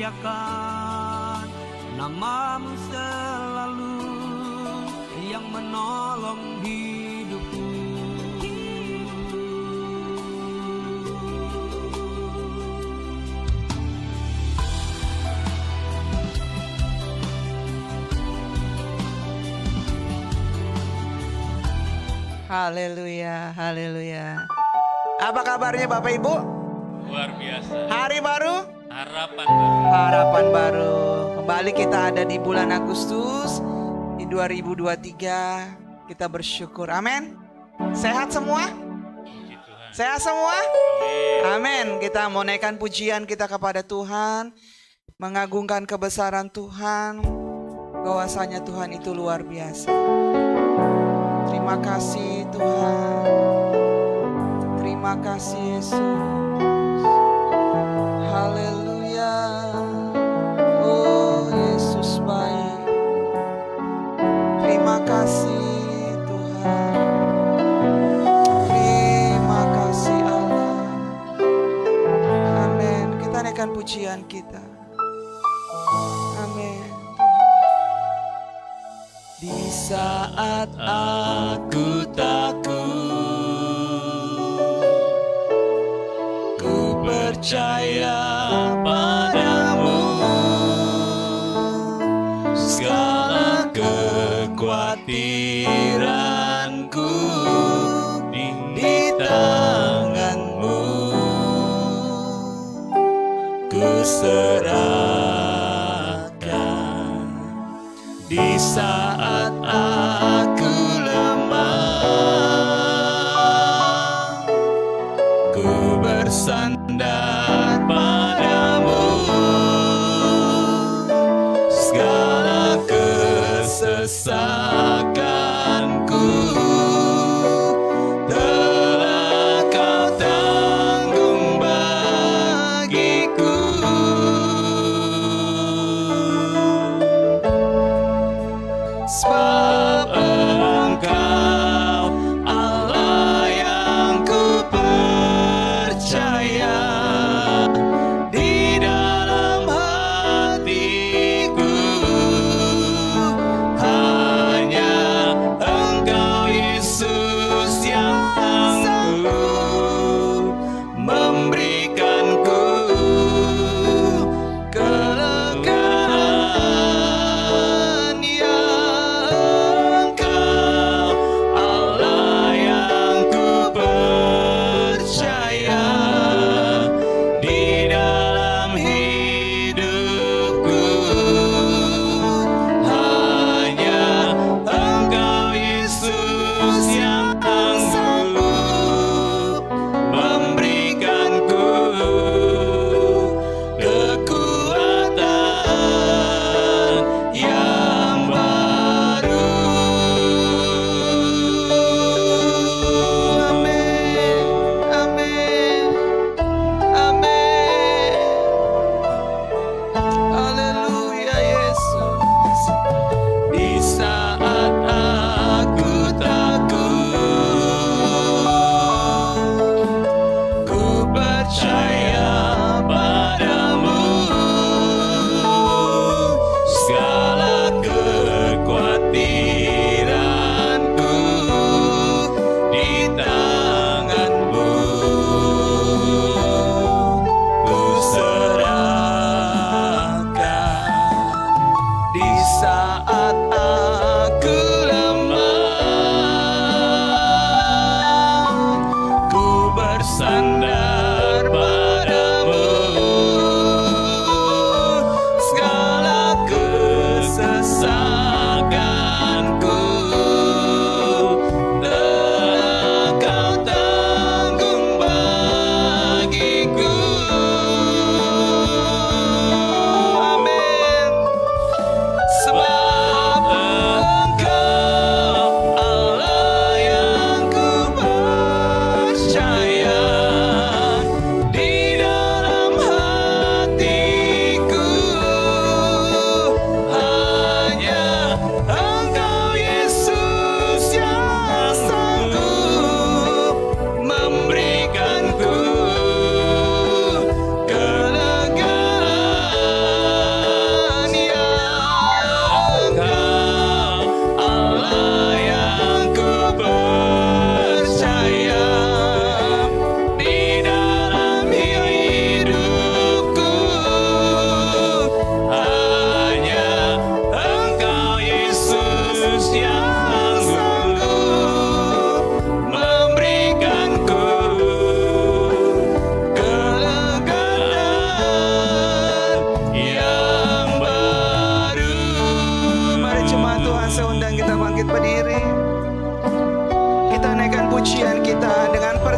muliakan namamu selalu yang menolong hidupku. Haleluya, haleluya. Apa kabarnya Bapak Ibu? Luar biasa. Hari baru? Harapan baru. Harapan baru. Kembali kita ada di bulan Agustus di 2023. Kita bersyukur. Amin. Sehat semua? Puji Tuhan. Sehat semua? Amin. Amin. Kita mau naikkan pujian kita kepada Tuhan, mengagungkan kebesaran Tuhan, bahwasanya Tuhan itu luar biasa. Terima kasih Tuhan. Terima kasih Yesus. Haleluya. Oh Yesus baik. Terima kasih Tuhan. Terima kasih Allah. Amin. Kita naikkan pujian kita. Amin. Di saat aku takut, ku percaya padamu. Segala kekhawatiranku di tanganmu, ku serahkan. Di saat aku lemah, ku bersandar padamu. Segala kesesakanku telah kau tanggung bagiku. Sebab Engkau Allah yang ku percaya, di dalam hatiku hanya Engkau Yesus yang sanggup memberikanku kelegaan. Ya Engkau Allah yang ku percaya, di dalam hidupku hanya Engkau Yesus yang sanggup memberikanku kekuatan yang baru. Amin, amin, amin. Haleluya Yesus. Di saat aku takut, ku percaya padamu. Segala kekhawatiranku di tanganmu, ku serahkan. Di saat aku lemah, ku bersandar padamu. Segala kesesakanku telah kau tanggung bagiku. Amin. Sebab Engkau Allah yang ku percaya,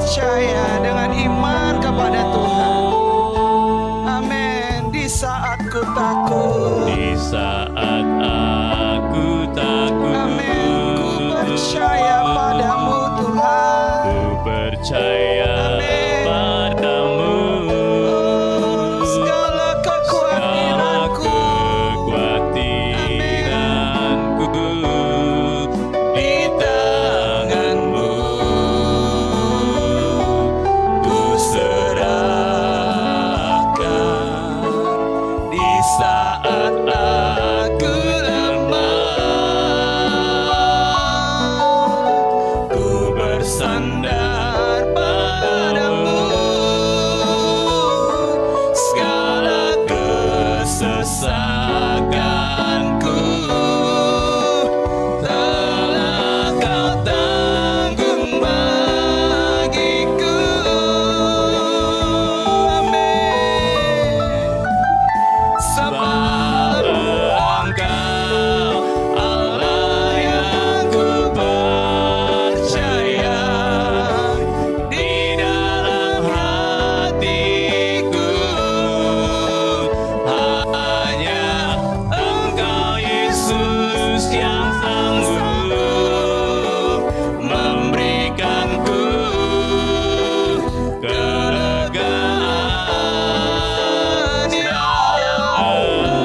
percaya dengan iman kepada Tuhan. Amin. Di saat ku takut, Di saat aku takut, amin, ku percaya padamu Tuhan. ku percaya Amin. padamu. Segala kekhawatiranku Kekhawatiranku di tanganmu, ku serahkan. Di saat aku lemah, ku bersandar padamu. Segala kesesakanku telah kau tanggung bagiku. Amin. Sebab Engkau Allah yang ku percaya, di dalam hatiku hanya Engkau Yesus yang sanggup memberikanku kelegaan. Ya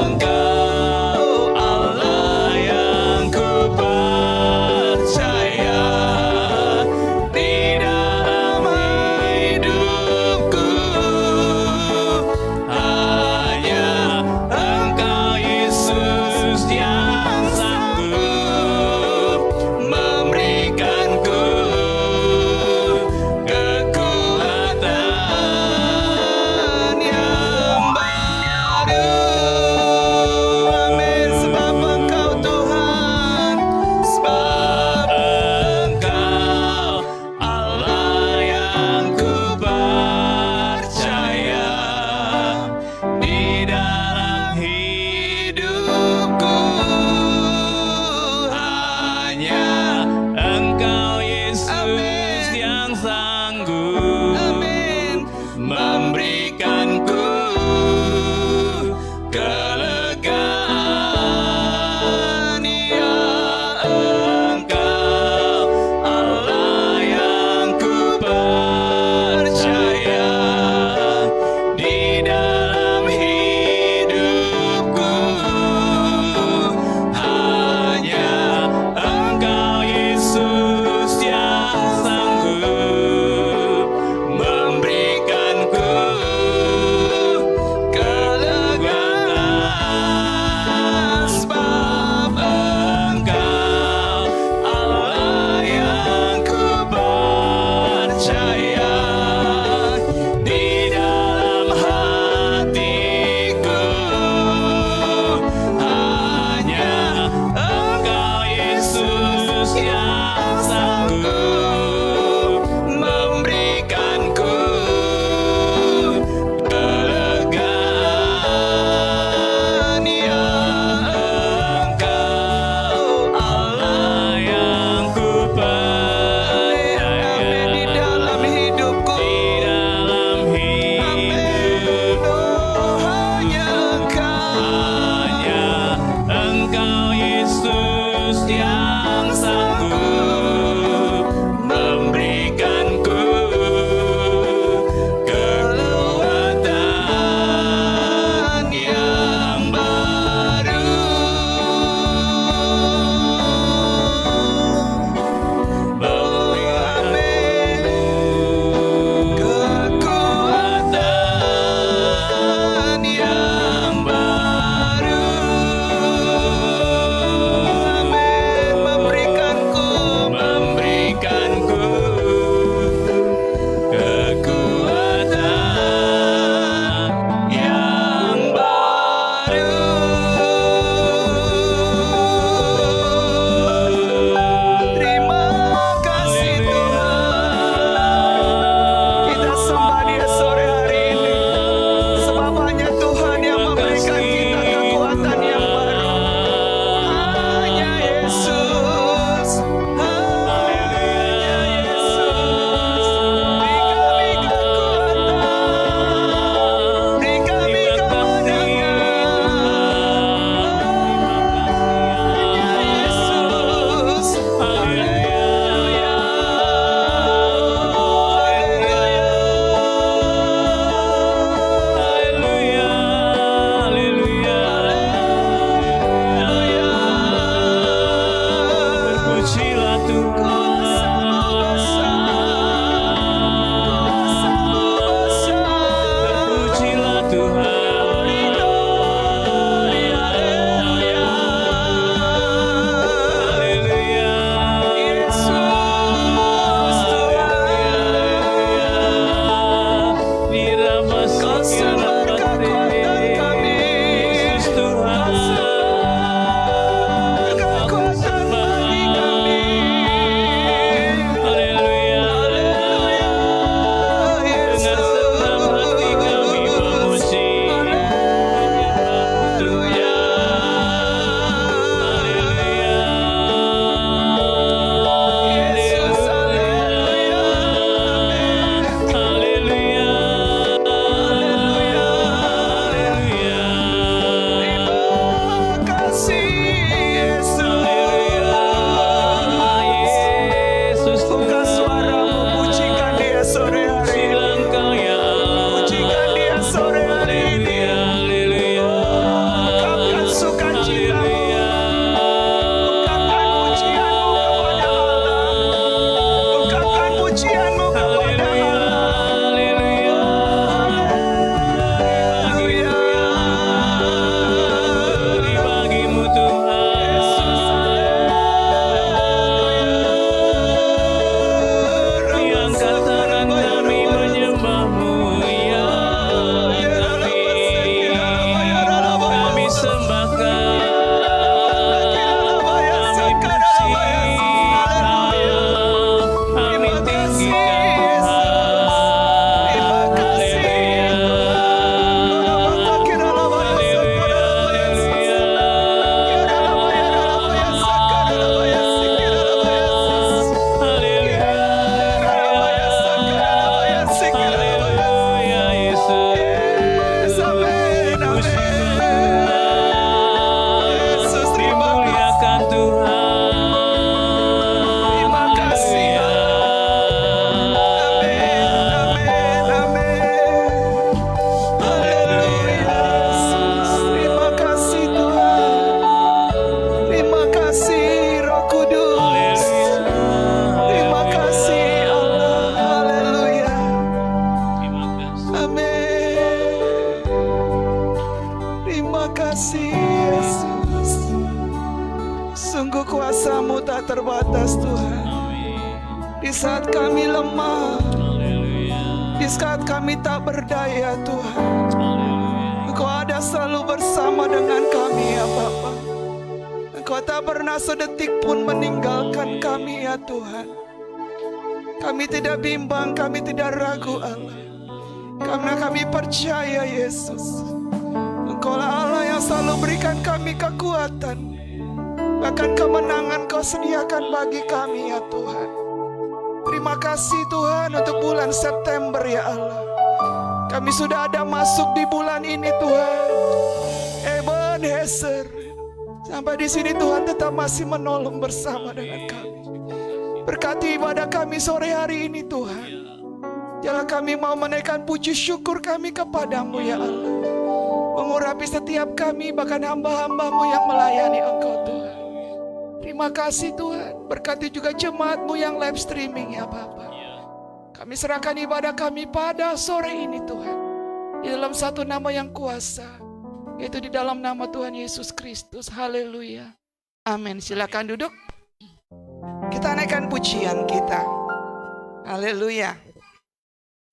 Engkau Allah yang ku percaya, di dalam hidupku hanya Engkau Yesus yang sanggup memberikanku kekuatan yang baru. Amin. Sebab Engkau Tuhan, sebab Engkau Allah yang ku percaya, di dalam hidupku hanya Engkau Yesus yang sanggup memberikanku kelegaan. Ya Engkau Allah yang ku percaya, di dalam hidupku hanya Engkau Yesus yang sanggup kita terbatas Tuhan. Di saat kami lemah, di saat kami tak berdaya Tuhan, Engkau ada selalu bersama dengan kami ya Bapa. Engkau tak pernah sedetik pun meninggalkan kami ya Tuhan. Kami tidak bimbang, kami tidak ragu Allah, karena kami percaya Yesus, Engkaulah Allah yang selalu berikan kami kekuatan. Bahkan kemenangan Kau sediakan bagi kami ya Tuhan. Terima kasih Tuhan untuk bulan September ya Allah. Kami sudah ada masuk di bulan ini Tuhan. Ebenezer, sampai di sini Tuhan tetap masih menolong bersama dengan kami. Berkati ibadah kami sore hari ini Tuhan. Jangan kami mau menaikkan puji syukur kami kepadamu ya Allah. Mengurapi setiap kami, bahkan hamba-hambamu yang melayani Engkau Tuhan. Terima kasih Tuhan. Berkati juga jemaatmu yang live streaming ya Bapa. Kami serahkan ibadah kami pada sore ini Tuhan, di dalam satu nama yang kuasa, yaitu di dalam nama Tuhan Yesus Kristus. Haleluya. Amin. Silakan duduk. Kita naikkan pujian kita. Haleluya.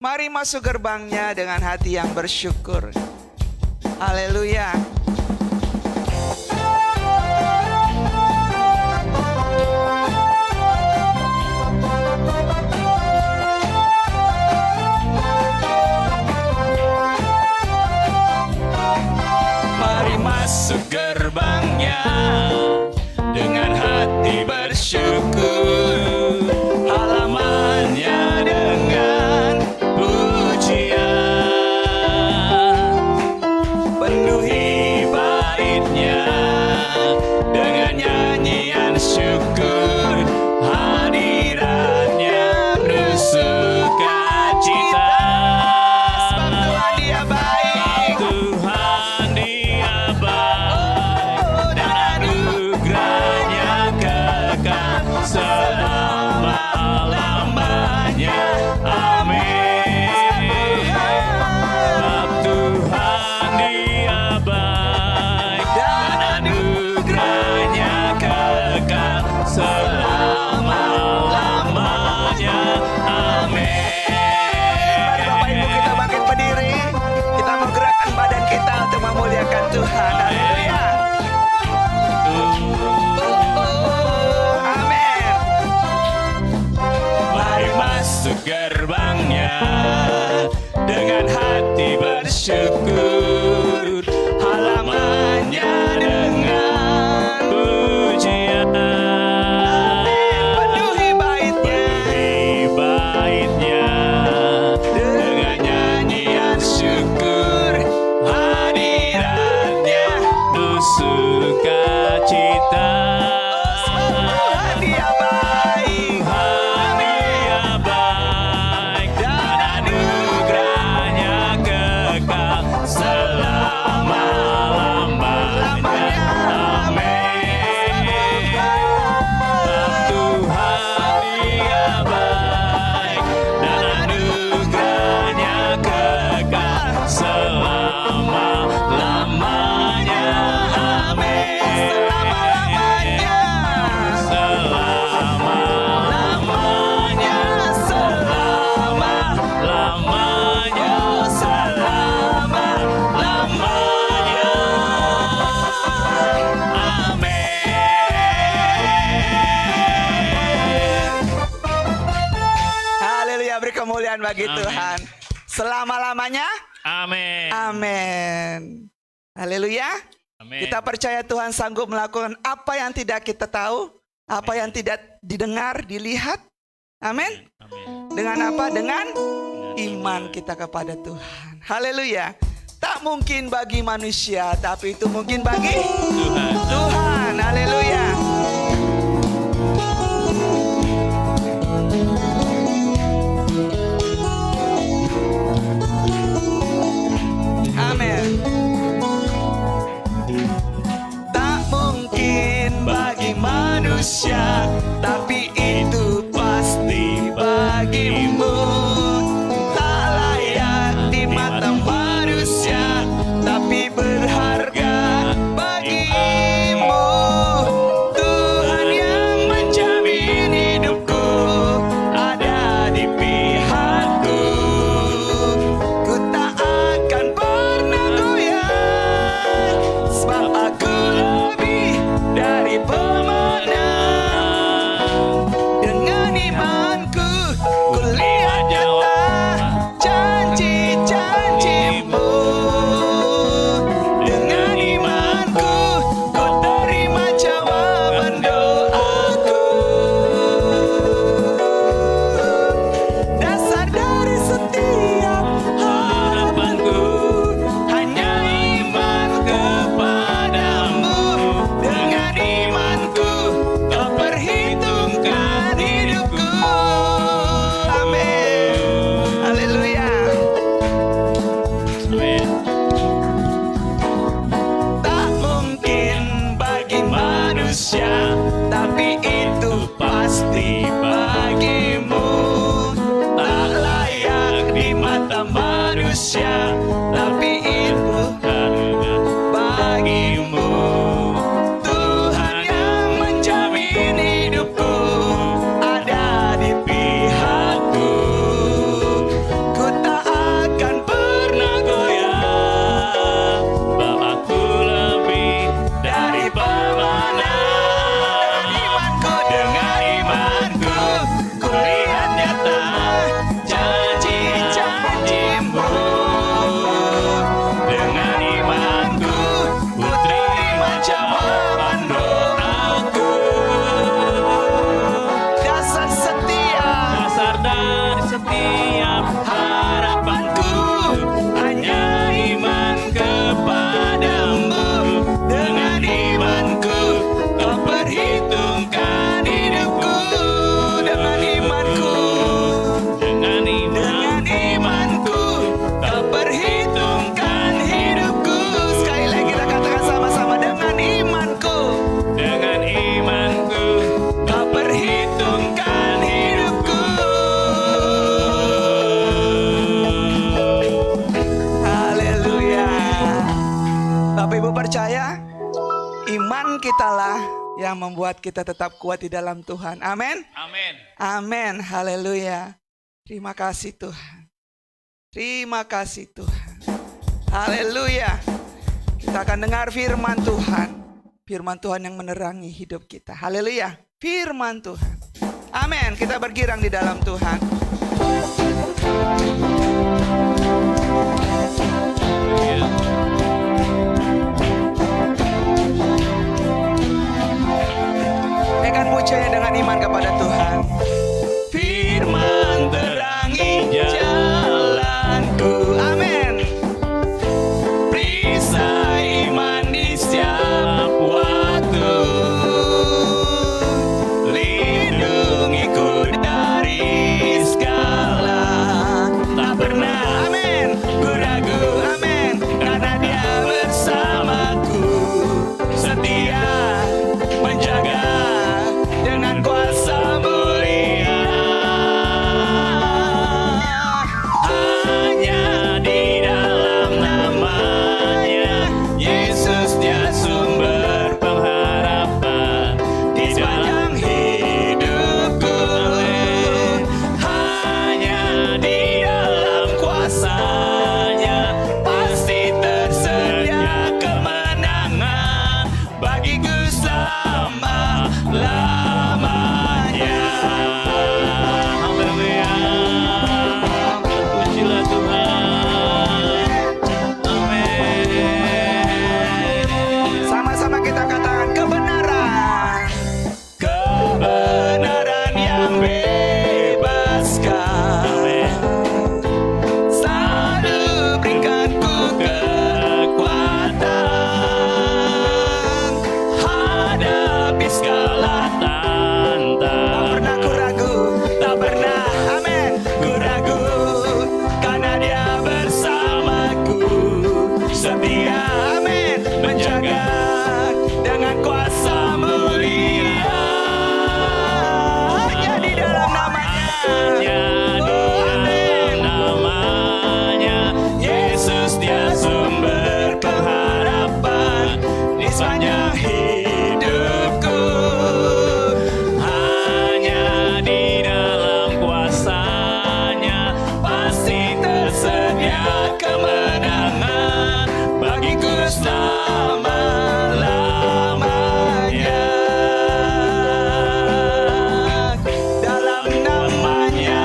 Mari masuk gerbangnya dengan hati yang bersyukur. Haleluya. Mari masuk gerbangnya dengan hati bersyukur, halamannya dengan pujian, penuhi baitnya dengan nyanyian syukur, hadiratnya penuh sukacita. Sebab Tuhan Dia baik. Tuhan Dia baik dan anugerahnya kekal selama-lamanya. Amin. Sebab Tuhan Dia baik dan anugerahnya kekal selama-lamanya. Amin. Mari Bapak Ibu kita bangkit berdiri. Kita mau gerakkan badan kita untuk memuliakan Tuhan. Haleluya. Amin. Mari masuk gerbangnya dengan hati bersyukur, halamannya dengan pujian, Penuhi baitnya. penuhi baitnya dengan nyanyian syukur, hadiratnya penuh sukacita. Tuhan Dia baik. Tuhan Dia baik dan anugerahnya kekal selama-lamanya. Amin. Tuhan Dia baik dan anugerahnya kekal selama-lamanya. Amin. Selamanya. Selama-lamanya, selama-lamanya. Amin. Haleluya, beri kemuliaan bagi Amin. Tuhan. Selama-lamanya. Amin. Amin. Haleluya. Amin. Kita percaya Tuhan sanggup melakukan apa yang tidak kita tahu, apa yang tidak didengar, dilihat. Amin. Amin. Dengan apa? Dengan iman kita kepada Tuhan. Haleluya. Tak mungkin bagi manusia, tapi itu mungkin bagi Tuhan. Tuhan. Haleluya. Amin. Tak mungkin bagi manusia, tapi itu pasti bagimu. Tak layak di mata manusia, tapi berharga bagimu. di mata manusia, tapi itu bagimu. Tuhan yang menjamin hidupku ada di pihakku. Ku tak akan pernah goyah, Bapakku lebih dari pemenang. imanku, dengan imanku ku lihat nyata janji-janjimu. Dengan imanku ku terima jawaban doaku. Dasar setia, Dasar dari setiap harapanku hanya iman kepadamu. Dengan imanku kau perhitungkan hidupku. Dengan imanku, dengan iman. dengan imanku kau perhitungkan hidupku. Sekali lagi kita katakan sama-sama, dengan imanku Dengan imanku kau perhitungkan hidupku. Haleluya. Bapak Ibu percaya, iman kitalah yang membuat kita tetap kuat di dalam Tuhan. Amin. Amin. Amin. Haleluya. Terima kasih Tuhan. Terima kasih Tuhan. Haleluya. Kita akan dengar firman Tuhan. Firman Tuhan yang menerangi hidup kita. Haleluya. Firman Tuhan. Amin. Kita bergirang di dalam Tuhan. Ya. Naikkan pujiannya dengan iman kepada Tuhan. Firman terangi jalanku. Amin. Perisai iman di setiap waktu. Lindungiku dari segala. Tak pernah, amin, ku ragu, amin, karena Dia bersamaku. Setia menjaga dengan kuasa mulia. Hanya di dalam namanya Yesus, Dia sumber Pengharapan di sepanjang hidupku. Hanya di dalam kuasanya pasti tersedia kemenangan bagiku selama-lamanya. Haleluya. Terpujilah Tuhan. Amin. Sama-sama kita katakan kebenaran. Kebenaran yang bebaskan. Selalu berikanku kekuatan. Hadapi segala Tantang. tak pernah ku ragu, tak pernah, amin, ku ragu, karena Dia bersamaku. Setia, amin, menjaga dengan kuasa mulia. Hanya di dalam namanya, Hanya di dalam namanya Yesus, Dia sumber pengharapan di sepanjang hidupku. hanya di dalam Kuasanya pasti tersedia kemenangan bagiku selama-lamanya. Dalam namanya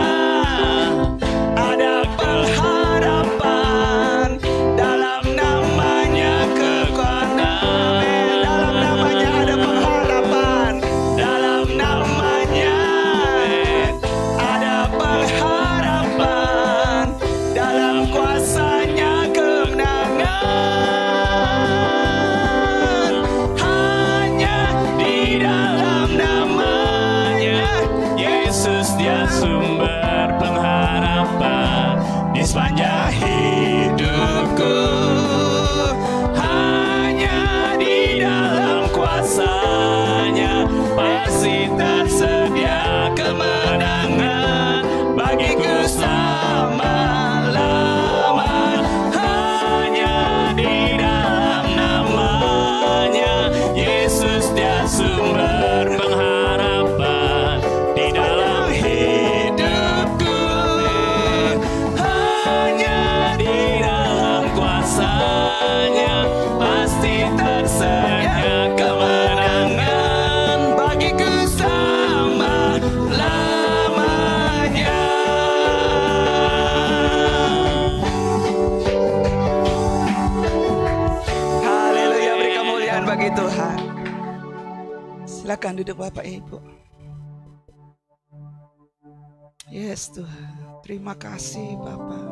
ada pengharapan. Dalam namanya kekuatan. Dalam namanya ada pengharapan. Dalam namanya ada pengharapan. Dalam kuasanya kemenangan. Hanya di dalam namanya Yesus, Dia sumber pengharapan di sepanjang hidupku. Hanya di dalam kuasanya pasti tersedia kemenangan bagiku selama Silakan duduk Bapak Ibu. Yes Tuhan, terima kasih Bapak.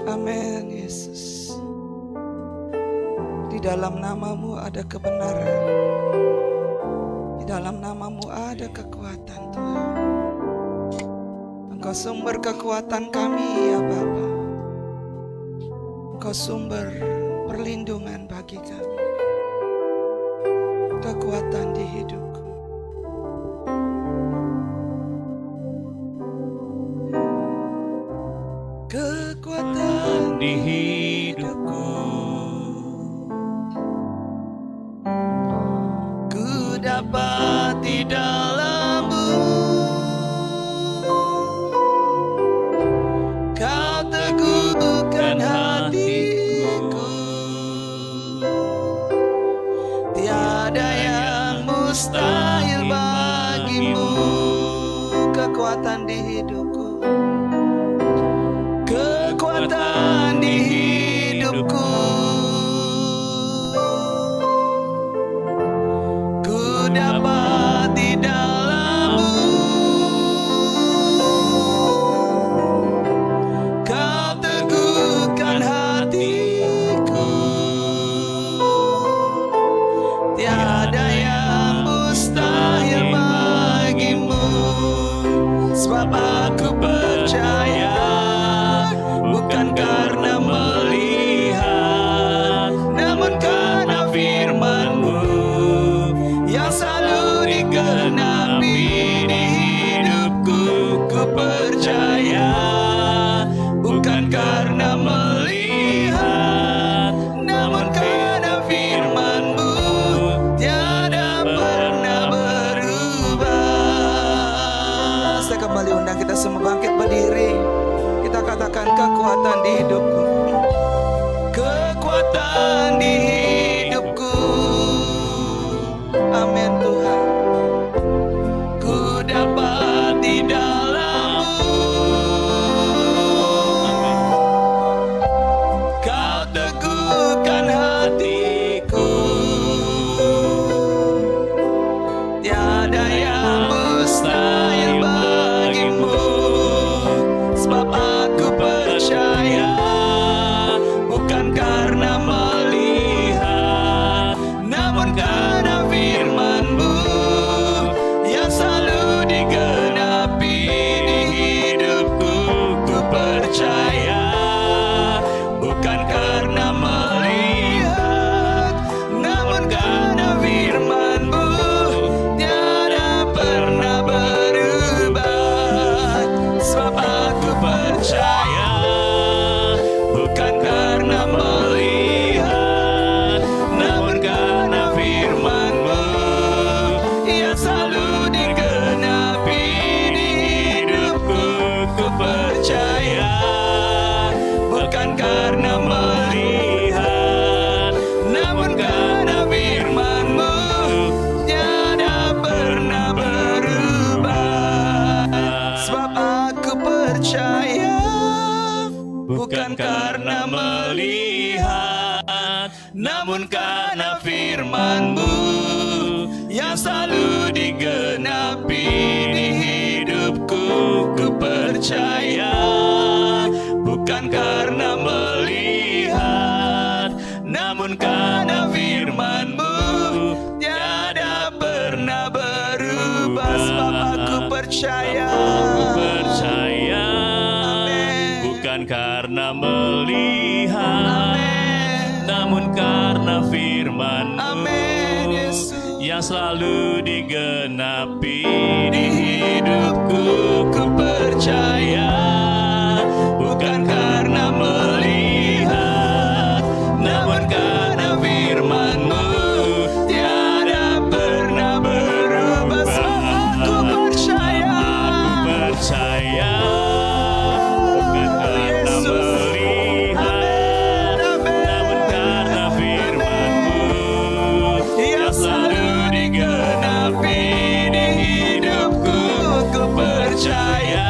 Amin Yesus. Di dalam namamu ada kebenaran. Di dalam namamu ada kekuatan Tuhan. Engkau sumber kekuatan kami ya Bapa. Engkau sumber perlindungan bagi kami. Kekuatan di hidupku. Kekuatan di hidupku. Ku dapat di dalam-Mu. Kau teguhkan hatiku. Tiada yang mustahil bagimu. Kekuatan di hidupku. Kekuatan di hidupku. Ku dapat di dalam-Mu. Kau teguhkan hatiku. Tiada yang mustahil bagimu. Sebab aku percaya, bukan karena melihat, namun karena firman-Mu yang selalu digenapi di hidupku. Ku percaya, bukan karena melihat, namun karena firman-Mu tiada pernah berubah. Saya kembali undang kita semua bangkit berdiri. Kita katakan kekuatan di hidupku. Kekuatan di hidupku. Amin Tuhan. Ku dapat di dalam-Mu. Kau teguhkan hatiku. Tiada yang mustahil bagimu. Sebab aku percaya, bukan karena melihat, namun karena firman-Mu yang selalu digenapi di hidupku. Ku percaya, bukan karena melihat, namun karena firman-Mu tiada pernah berubah. Sebab aku percaya, bukan karena melihat, namun karena firman-Mu yang selalu digenapi di hidupku. Ku percaya, bukan karena melihat, namun karena firman-Mu tiada pernah berubah. Sebab aku percaya, bukan karena melihat, namun karena firman-Mu yang selalu digenapi di hidupku. Ku percaya, bukan karena melihat, namun karena firman-Mu tiada pernah berubah. Sebab aku percaya, Aku percaya, Amin. bukan karena melihat, Amin. namun karena firman-Mu Amin Yesus. yang selalu digenapi di hidupku. Ku percaya, bukan karena melihat, namun karena firman-Mu tiada pernah berubah. Sebab aku percaya, Aku percaya, bukan karena melihat, namun karena firman-Mu yang selalu digenapi di hidupku. Ku percaya,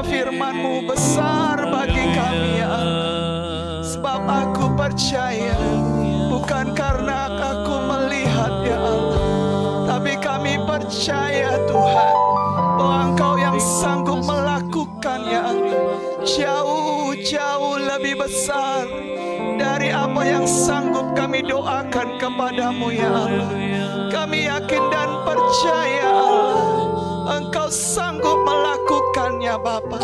firman-Mu besar bagi kami ya Allah. Sebab aku percaya bukan karena aku melihat ya Allah, tapi kami percaya Tuhan bahwa Engkau yang sanggup melakukan ya Allah, jauh-jauh lebih besar dari apa yang sanggup kami doakan kepadamu ya Allah. Kami yakin dan percaya Allah, Engkau sanggup melakukannya Bapa.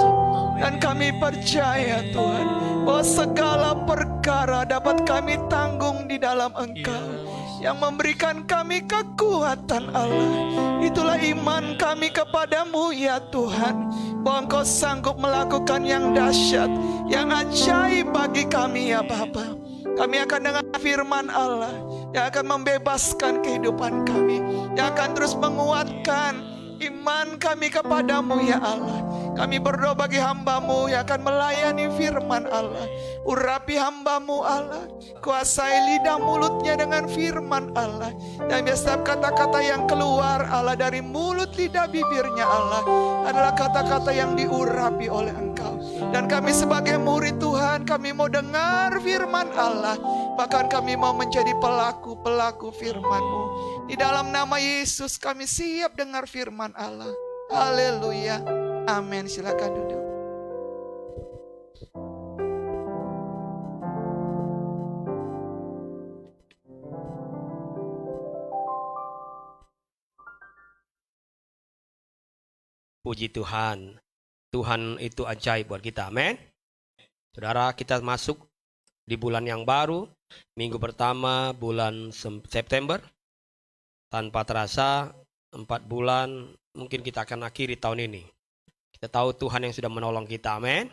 Dan kami percaya Tuhan bahwa segala perkara dapat kami tanggung di dalam Engkau yang memberikan kami kekuatan Allah. Itulah iman kami kepadamu ya Tuhan, bahwa Engkau sanggup melakukan yang dahsyat, yang ajaib bagi kami ya Bapa. Kami akan dengar firman Allah yang akan membebaskan kehidupan kami, yang akan terus menguatkan iman kami kepadamu ya Allah. Kami berdoa bagi hamba-Mu yang akan melayani firman Allah. Urapi hamba-Mu Allah, kuasai lidah mulutnya dengan firman Allah. Dan biar setiap kata-kata yang keluar Allah dari mulut lidah bibirnya Allah adalah kata-kata yang diurapi oleh Engkau. Dan kami sebagai murid Tuhan, kami mau dengar firman Allah, bahkan kami mau menjadi pelaku-pelaku firman-Mu. Di dalam nama Yesus kami siap dengar firman Allah. Haleluya. Amin. Silakan duduk. Puji Tuhan. Tuhan itu ajaib buat kita. Amin. Saudara, kita masuk di bulan yang baru. Minggu pertama bulan September. Tanpa terasa 4 bulan mungkin kita akan akhiri tahun ini. Kita tahu Tuhan yang sudah menolong kita. Amin.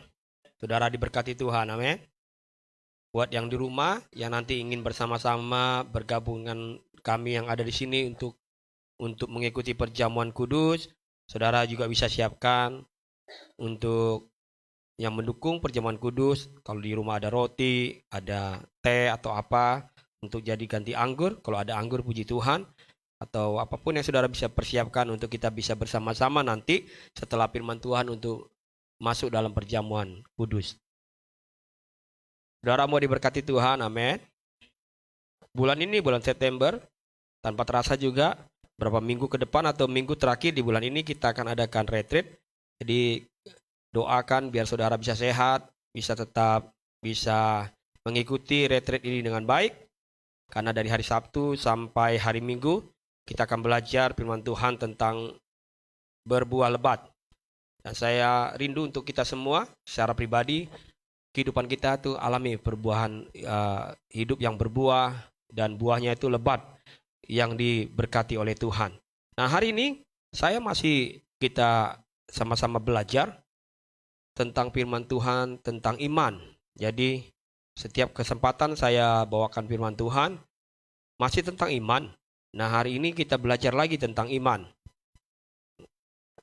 Saudara diberkati Tuhan. Amin. Buat yang di rumah yang nanti ingin bersama-sama bergabung dengan kami yang ada di sini untuk mengikuti perjamuan kudus, saudara juga bisa siapkan untuk yang mendukung perjamuan kudus. Kalau di rumah ada roti, ada teh atau apa untuk jadi ganti anggur. Kalau ada anggur, puji Tuhan. Atau apapun yang saudara bisa persiapkan untuk kita bisa bersama-sama nanti setelah firman Tuhan untuk masuk dalam perjamuan kudus. Saudara mau diberkati Tuhan, amin. Bulan ini, bulan September, tanpa terasa juga beberapa minggu ke depan atau minggu terakhir di bulan ini kita akan adakan retreat. Jadi doakan biar saudara bisa sehat, bisa mengikuti retreat ini dengan baik. Karena dari hari Sabtu sampai hari Minggu kita akan belajar firman Tuhan tentang berbuah lebat. Dan saya rindu untuk kita semua secara pribadi, kehidupan kita itu alami perbuahan hidup yang berbuah dan buahnya itu lebat yang diberkati oleh Tuhan. Nah, hari ini kita sama-sama belajar tentang firman Tuhan, tentang iman. Jadi setiap kesempatan saya bawakan firman Tuhan masih tentang iman. Nah, hari ini kita belajar lagi tentang iman.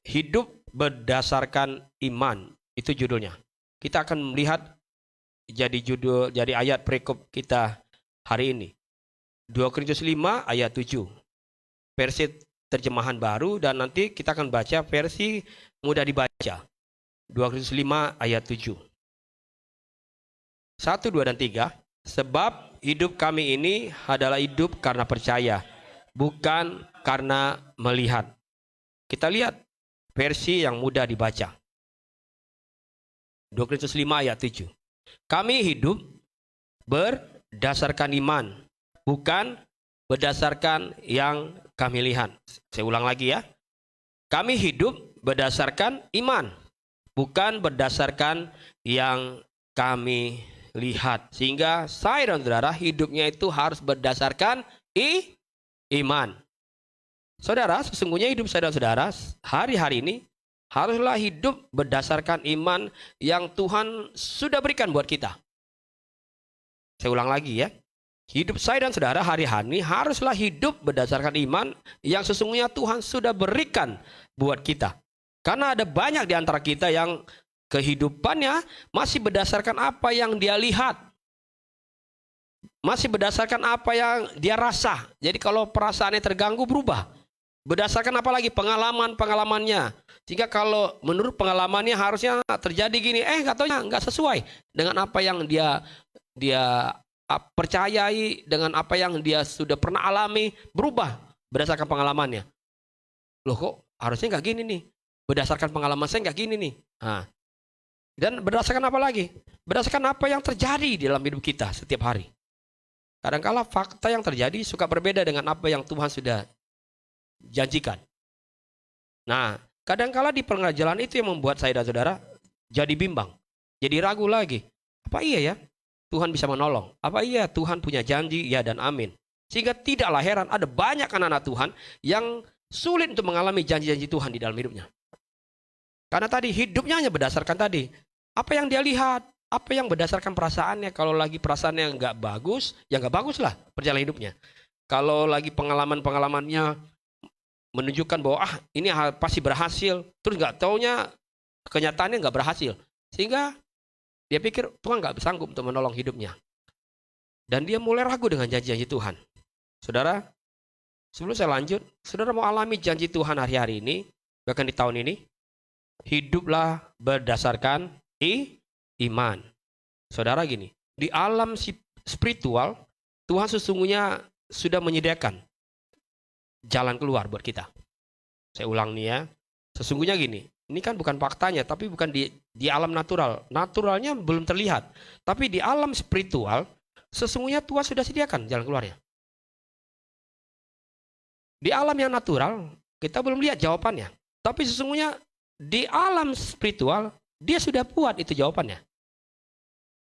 Hidup berdasarkan iman, itu judulnya. Kita akan melihat jadi ayat perikop kita hari ini. 2 Korintus 5 ayat 7. Versi terjemahan baru dan nanti kita akan baca versi mudah dibaca. 2 Korintus 5 ayat 7. 1, 2, dan 3. Sebab hidup kami ini adalah hidup karena percaya, bukan karena melihat. Kita lihat versi yang mudah dibaca. 2 Korintus 5 ayat 7. Kami hidup berdasarkan iman, bukan berdasarkan yang kami lihat. Saya ulang lagi ya. Kami hidup berdasarkan iman, bukan berdasarkan yang kami lihat. Sehingga saya dan saudara hidupnya itu harus berdasarkan iman. Saudara, sesungguhnya hidup saya dan saudara hari-hari ini haruslah hidup berdasarkan iman yang Tuhan sudah berikan buat kita. Saya ulang lagi ya. Hidup saya dan saudara hari-hari ini haruslah hidup berdasarkan iman yang sesungguhnya Tuhan sudah berikan buat kita. Karena ada banyak di antara kita yang kehidupannya masih berdasarkan apa yang dia lihat. Masih berdasarkan apa yang dia rasa. Jadi kalau perasaannya terganggu berubah. Berdasarkan apa lagi? Pengalamannya. Jika kalau menurut pengalamannya harusnya terjadi gini, nggak taunya nggak sesuai dengan apa yang dia percayai, dengan apa yang dia sudah pernah alami, berubah berdasarkan pengalamannya. Loh kok harusnya nggak gini nih? Berdasarkan pengalaman saya nggak gini nih. Nah, dan berdasarkan apa lagi? Berdasarkan apa yang terjadi di dalam hidup kita setiap hari. Kadang-kala fakta yang terjadi suka berbeda dengan apa yang Tuhan sudah janjikan. Nah, kadang-kala di pengajaran itu yang membuat saya dan saudara jadi bimbang. Jadi ragu lagi. Apa iya ya Tuhan bisa menolong? Apa iya Tuhan punya janji? Ya dan amin. Sehingga tidaklah heran ada banyak anak-anak Tuhan yang sulit untuk mengalami janji-janji Tuhan di dalam hidupnya. Karena tadi hidupnya hanya berdasarkan tadi. Apa yang dia lihat, apa yang berdasarkan perasaannya. Kalau lagi perasaannya nggak bagus, ya nggak bagus lah perjalanan hidupnya. Kalau lagi pengalaman-pengalamannya menunjukkan bahwa ini pasti berhasil, terus nggak taunya kenyataannya nggak berhasil, sehingga dia pikir Tuhan nggak sanggup untuk menolong hidupnya, dan dia mulai ragu dengan janji-janji Tuhan. Saudara, sebelum saya lanjut, saudara mau alami janji Tuhan hari-hari ini, bahkan di tahun ini, hiduplah berdasarkan iman. Saudara gini, di alam spiritual Tuhan sesungguhnya sudah menyediakan jalan keluar buat kita. Saya ulang nih ya. Sesungguhnya gini, ini kan bukan faktanya, tapi bukan di alam natural. Naturalnya belum terlihat. Tapi di alam spiritual, sesungguhnya Tuhan sudah sediakan jalan keluarnya. Di alam yang natural, kita belum lihat jawabannya. Tapi sesungguhnya di alam spiritual, dia sudah buat itu jawabannya.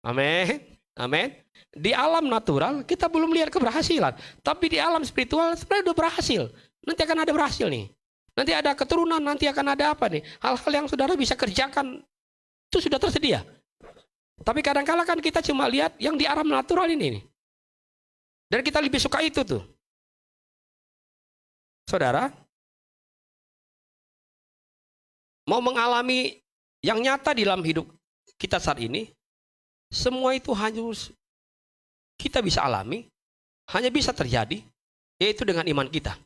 Amin. Amin. Di alam natural kita belum lihat keberhasilan, tapi di alam spiritual sebenarnya sudah berhasil. Nanti akan ada berhasil nih. Nanti ada keturunan, nanti akan ada apa nih? Hal-hal yang saudara bisa kerjakan itu sudah tersedia. Tapi kadang-kala kan kita cuma lihat yang di alam natural ini nih. Dan kita lebih suka itu tuh. Saudara, mau mengalami yang nyata di dalam hidup kita saat ini, semua itu hanya kita bisa alami, hanya bisa terjadi, yaitu dengan iman kita.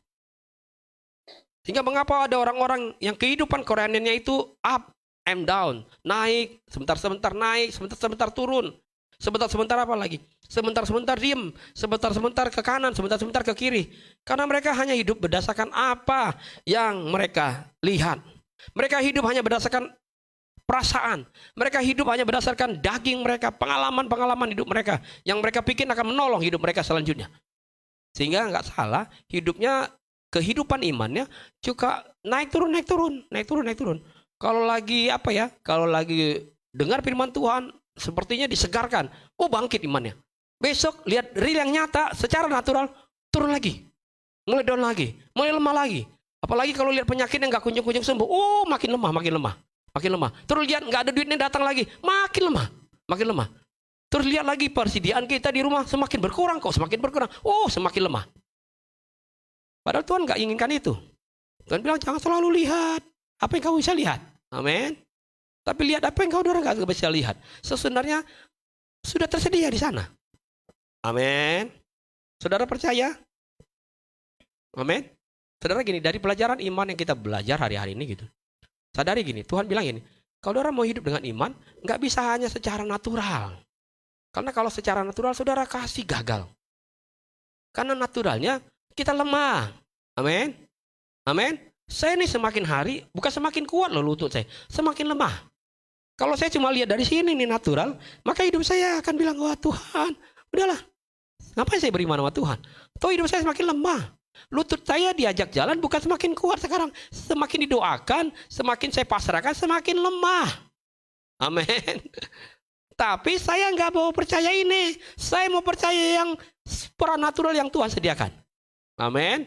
Sehingga mengapa ada orang-orang yang kehidupan kerohaniannya itu up and down, naik, sebentar-sebentar naik, sebentar-sebentar turun, sebentar-sebentar apa lagi? Sebentar-sebentar diem, sebentar-sebentar ke kanan, sebentar-sebentar ke kiri. Karena mereka hanya hidup berdasarkan apa yang mereka lihat. Mereka hidup hanya berdasarkan perasaan. Mereka hidup hanya berdasarkan daging mereka, pengalaman-pengalaman hidup mereka yang mereka pikir akan menolong hidup mereka selanjutnya. Sehingga nggak salah, hidupnya, kehidupan imannya juga naik turun, naik turun, naik turun, naik turun. Kalau lagi apa ya? Kalau lagi dengar firman Tuhan, sepertinya disegarkan. Oh, bangkit imannya. Besok lihat real yang nyata, secara natural turun lagi, mulai down lagi, mulai lemah lagi. Apalagi kalau lihat penyakit yang nggak kunjung-kunjung sembuh, oh makin lemah, makin lemah. Makin lemah. Terus lihat nggak ada duitnya datang lagi, makin lemah, makin lemah. Terus lihat lagi persediaan kita di rumah semakin berkurang, kok semakin berkurang. Oh, semakin lemah. Padahal Tuhan nggak inginkan itu. Tuhan bilang jangan selalu lihat apa yang kamu bisa lihat. Amin. Tapi lihat apa yang kau nggak bisa lihat. Sebenarnya sudah tersedia di sana. Amin. Saudara percaya? Amin. Saudara gini, dari pelajaran iman yang kita belajar hari-hari ini gitu. Sadari gini, Tuhan bilang gini, kalau saudara mau hidup dengan iman, nggak bisa hanya secara natural. Karena kalau secara natural, saudara kasih gagal. Karena naturalnya, kita lemah. Amin. Amin. Saya ini semakin hari, bukan semakin kuat loh lutut saya, semakin lemah. Kalau saya cuma lihat dari sini nih natural, maka hidup saya akan bilang, wah Tuhan, udahlah. Ngapain saya beriman sama Tuhan? Toh hidup saya semakin lemah. Lutut saya diajak jalan bukan semakin kuat sekarang. Semakin didoakan, semakin saya pasrahkan, semakin lemah. Amin. Tapi saya nggak mau percaya ini. Saya mau percaya yang supernatural yang Tuhan sediakan. Amin.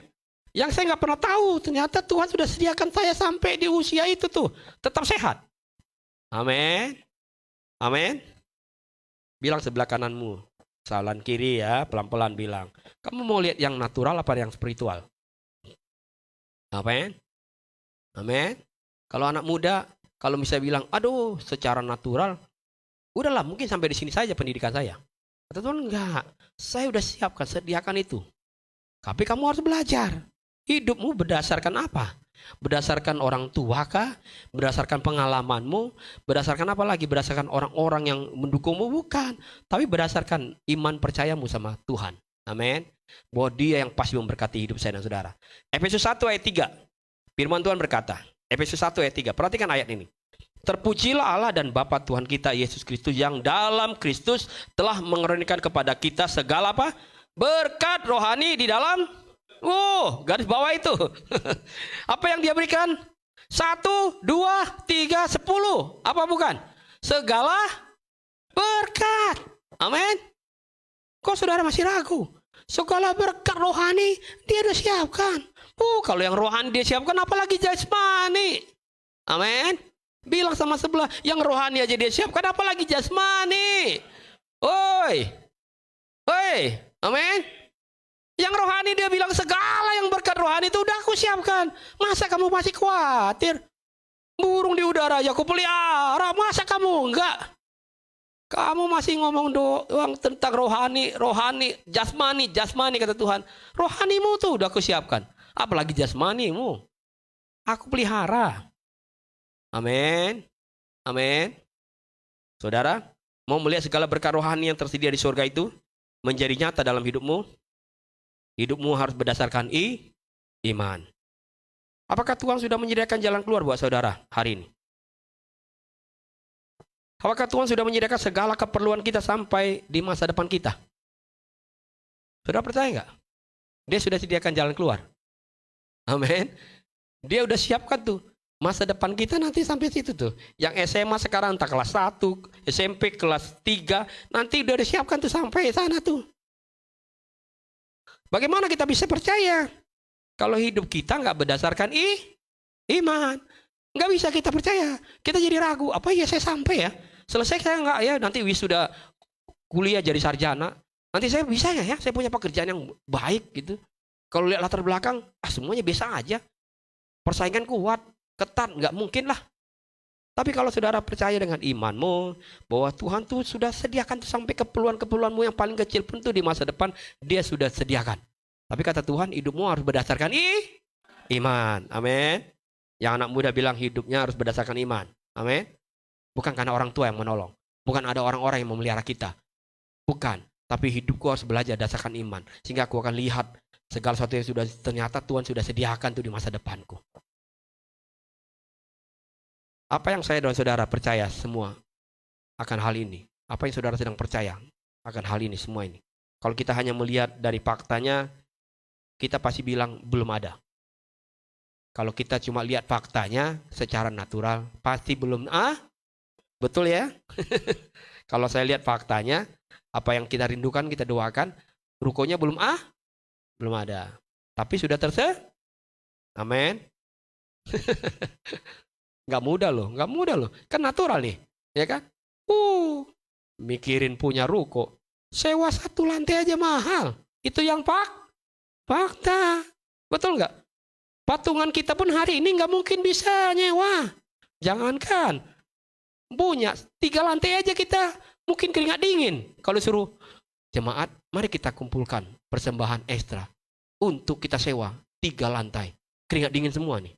Yang saya nggak pernah tahu, ternyata Tuhan sudah sediakan saya sampai di usia itu tuh. Tetap sehat. Amin. Amin. Bilang sebelah kananmu. Salan kiri ya, pelan-pelan bilang. Kamu mau lihat yang natural apa yang spiritual? Amin. Amin. Kalau anak muda, kalau bisa bilang, aduh secara natural, udahlah mungkin sampai di sini saja pendidikan saya. Kata Tuhan enggak, saya udah siapkan, sediakan itu. Tapi kamu harus belajar. Hidupmu berdasarkan apa? Berdasarkan orang tua kah? Berdasarkan pengalamanmu? Berdasarkan apa lagi? Berdasarkan orang-orang yang mendukungmu? Bukan. Tapi berdasarkan iman percayamu sama Tuhan. Amin. Bahwa Dia yang pasti memberkati hidup saya dan saudara. Efesus 1 ayat 3. Firman Tuhan berkata, Efesus 1 ayat 3. Perhatikan ayat ini. Terpujilah Allah dan Bapa Tuhan kita Yesus Kristus yang dalam Kristus telah mengaruniakan kepada kita segala apa? Berkat rohani di dalam. Garis bawah itu. Apa yang Dia berikan? 1, 2, 3, 10. Apa bukan? Segala berkat. Amin. Kok saudara masih ragu? Segala berkat rohani Dia sudah siapkan. Kalau yang rohani Dia siapkan, apalagi jasmani. Amin. Bilang sama sebelah, yang rohani aja Dia siapkan, apalagi jasmani. Oi. Amin. Yang rohani Dia bilang segala yang berkat rohani itu udah aku siapkan. Masa kamu masih khawatir? Burung di udara aja aku pelihara, masa kamu enggak? Kamu masih ngomong doang tentang rohani, jasmani kata Tuhan. Rohanimu tuh udah aku siapkan. Apalagi jasmanimu. Aku pelihara. Amin. Amin. Saudara, mau melihat segala berkat rohani yang tersedia di surga itu menjadi nyata dalam hidupmu? Hidupmu harus berdasarkan iman. Apakah Tuhan sudah menyediakan jalan keluar buat saudara hari ini? Apakah Tuhan sudah menyediakan segala keperluan kita sampai di masa depan kita? Saudara percaya nggak? Dia sudah sediakan jalan keluar. Amin. Dia udah siapkan tuh. Masa depan kita nanti sampai situ tuh. Yang SMA sekarang entah kelas 1, SMP kelas 3, nanti udah disiapkan tuh sampai sana tuh. Bagaimana kita bisa percaya? Kalau hidup kita nggak berdasarkan iman. Nggak bisa kita percaya. Kita jadi ragu. Apa ya saya sampai ya? Selesai saya nggak ya? Nanti wisuda kuliah jadi sarjana. Nanti saya bisa ya? Saya punya pekerjaan yang baik gitu. Kalau lihat latar belakang, semuanya biasa aja. Persaingan kuat, ketat, nggak mungkin lah. Tapi kalau saudara percaya dengan imanmu, bahwa Tuhan tuh sudah sediakan tuh sampai keperluan-keperluanmu yang paling kecil pun tuh di masa depan, Dia sudah sediakan. Tapi kata Tuhan, hidupmu harus berdasarkan iman. Amin. Yang anak muda bilang hidupnya harus berdasarkan iman. Amin. Bukan karena orang tua yang menolong. Bukan ada orang-orang yang memelihara kita. Bukan. Tapi hidupku harus belajar berdasarkan iman. Sehingga aku akan lihat segala sesuatu yang sudah ternyata Tuhan sudah sediakan tuh di masa depanku. Apa yang saya dan saudara percaya semua akan hal ini? Apa yang saudara sedang percaya akan hal ini semua ini? Kalau kita hanya melihat dari faktanya, kita pasti bilang belum ada. Kalau kita cuma lihat faktanya secara natural, pasti belum. Betul ya? Kalau saya lihat faktanya, apa yang kita rindukan, kita doakan, rukonya belum ada. Tapi sudah amin. Nggak mudah loh. Kan natural nih, ya kan? Mikirin punya ruko, sewa 1 lantai aja mahal. Itu yang fakta. Betul nggak? Patungan kita pun hari ini nggak mungkin bisa nyewa. Jangankan punya 3 lantai aja kita mungkin keringat dingin. Kalau suruh jemaat, mari kita kumpulkan persembahan ekstra untuk kita sewa 3 lantai. Keringat dingin semua nih.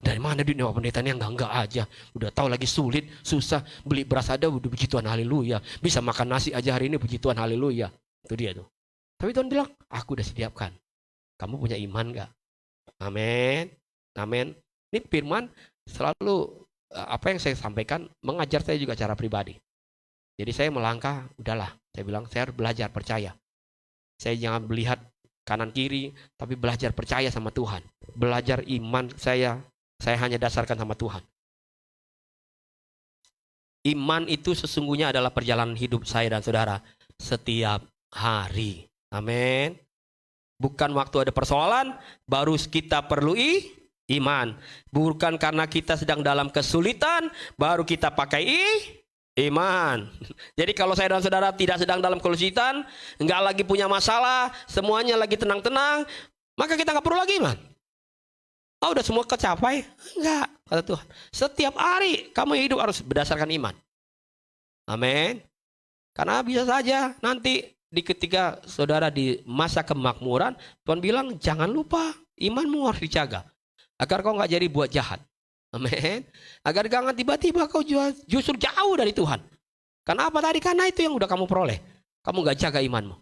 Dari mana duit nyewa pendeta ini? Enggak aja. Udah tahu lagi sulit, susah. Beli beras ada, udah puji Tuhan, haleluya. Bisa makan nasi aja hari ini, puji Tuhan, haleluya. Itu dia tuh. Tapi Tuhan bilang, aku udah sediakan. Kamu punya iman gak? Amin. Amin. Ini firman selalu, apa yang saya sampaikan, mengajar saya juga cara pribadi. Jadi saya melangkah, udahlah. Saya bilang, saya harus belajar percaya. Saya jangan melihat kanan kiri, tapi belajar percaya sama Tuhan. Belajar iman saya hanya dasarkan sama Tuhan. Iman itu sesungguhnya adalah perjalanan hidup saya dan saudara setiap hari. Amin. Bukan waktu ada persoalan, baru kita perlu iman. Bukan karena kita sedang dalam kesulitan, baru kita pakai iman. Jadi kalau saya dan saudara tidak sedang dalam kesulitan, enggak lagi punya masalah, semuanya lagi tenang-tenang, maka kita nggak perlu lagi iman. Udah semua kecapai? Enggak, kata Tuhan. Setiap hari kamu hidup harus berdasarkan iman. Amin. Karena bisa saja nanti ketika saudara di masa kemakmuran, Tuhan bilang jangan lupa Imanmu harus dijaga. Agar kau nggak jadi buat jahat. Amin. Agar jangan tiba-tiba kau justru jauh dari Tuhan. Karena apa tadi? Karena itu yang udah kamu peroleh. Kamu nggak jaga imanmu.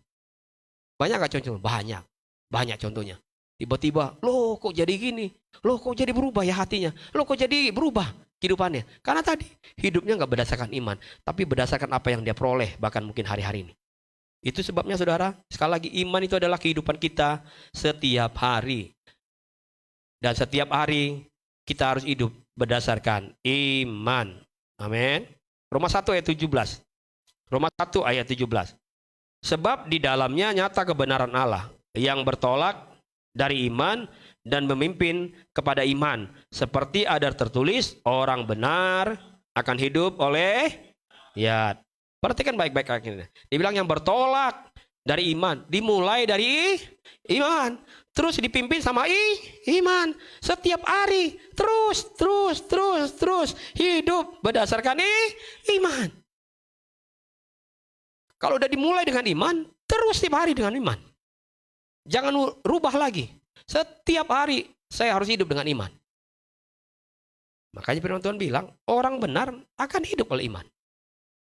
Banyak gak contohnya? Banyak. Banyak contohnya. Tiba-tiba, loh kok jadi gini? Loh kok jadi berubah ya hatinya? Loh kok jadi berubah kehidupannya? Karena tadi hidupnya nggak berdasarkan iman. Tapi berdasarkan apa yang dia peroleh. Bahkan mungkin hari-hari ini. Itu sebabnya saudara, sekali lagi iman itu adalah kehidupan kita setiap hari. Dan setiap hari kita harus hidup berdasarkan iman. Amin. Roma 1 ayat 17. Roma 1 ayat 17. Sebab di dalamnya nyata kebenaran Allah yang bertolak dari iman dan memimpin kepada iman. Seperti ada tertulis, orang benar akan hidup oleh ya. Perhatikan baik-baik ini. Dibilang yang bertolak dari iman. Dimulai dari iman. Terus dipimpin sama iman. Setiap hari. Terus. Hidup berdasarkan iman. Kalau udah dimulai dengan iman. Terus setiap hari dengan iman. Jangan rubah lagi. Setiap hari saya harus hidup dengan iman. Makanya firman Tuhan bilang. Orang benar akan hidup oleh iman.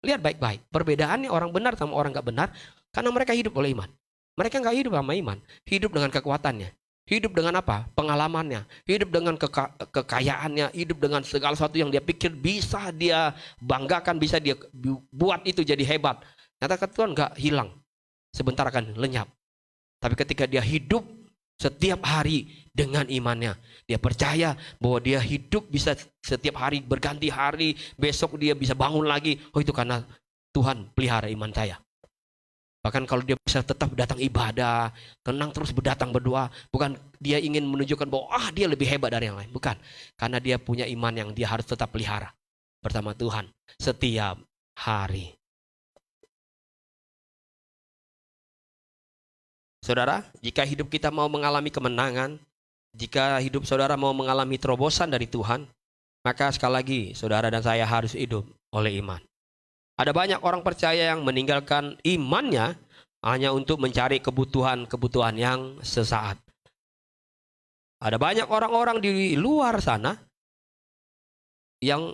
Lihat baik-baik. Perbedaannya orang benar sama orang gak benar. Karena mereka hidup oleh iman. Mereka gak hidup sama iman. Hidup dengan kekuatannya. Hidup dengan apa? Pengalamannya. Hidup dengan kekayaannya. Hidup dengan segala sesuatu yang dia pikir bisa dia banggakan. Bisa dia buat itu jadi hebat. Nyata Tuhan gak hilang. Sebentar akan lenyap. Tapi ketika dia hidup setiap hari dengan imannya. Dia percaya bahwa dia hidup bisa setiap hari berganti hari. Besok dia bisa bangun lagi. Oh itu karena Tuhan pelihara iman saya. Bahkan kalau dia bisa tetap datang ibadah. Tenang terus berdatang berdoa. Bukan dia ingin menunjukkan bahwa dia lebih hebat dari yang lain. Bukan. Karena dia punya iman yang dia harus tetap pelihara. Bersama Tuhan. Setiap hari. Saudara, jika hidup kita mau mengalami kemenangan, jika hidup saudara mau mengalami terobosan dari Tuhan, maka sekali lagi saudara dan saya harus hidup oleh iman. Ada banyak orang percaya yang meninggalkan imannya hanya untuk mencari kebutuhan-kebutuhan yang sesaat. Ada banyak orang-orang di luar sana yang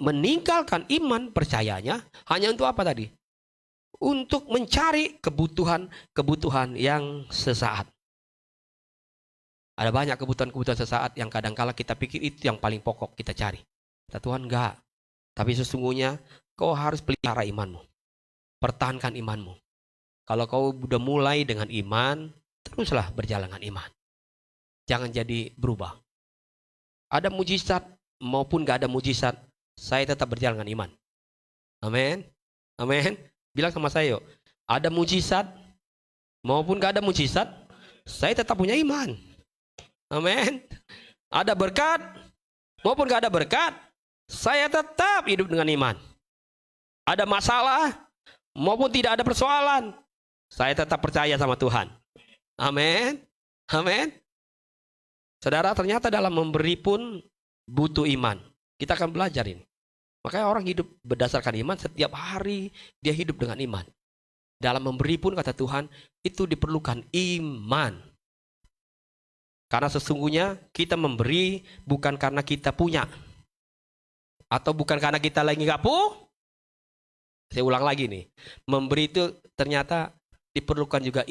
meninggalkan iman percayanya hanya untuk apa tadi? Untuk mencari kebutuhan yang sesaat. Ada banyak kebutuhan-kebutuhan sesaat yang kadang-kala kita pikir itu yang paling pokok kita cari. Kata Tuhan enggak. Tapi sesungguhnya kau harus pelihara imanmu. Pertahankan imanmu. Kalau kau udah mulai dengan iman, teruslah berjalan dengan iman. Jangan jadi berubah. Ada mujizat maupun gak ada mujizat, saya tetap berjalan dengan iman. Amin. Amin. Bilang sama saya yuk, ada mujizat maupun gak ada mujizat, saya tetap punya iman. Amin. Ada berkat maupun gak ada berkat, saya tetap hidup dengan iman. Ada masalah maupun tidak ada persoalan, saya tetap percaya sama Tuhan. Amin. Amin. Saudara, ternyata dalam memberi pun butuh iman. Kita akan belajar ini. Makanya orang hidup berdasarkan iman, setiap hari dia hidup dengan iman. Dalam memberi pun kata Tuhan, itu diperlukan iman. Karena sesungguhnya kita memberi bukan karena kita punya. Atau bukan karena kita lagi gak punya. Saya ulang lagi nih. Memberi itu ternyata diperlukan juga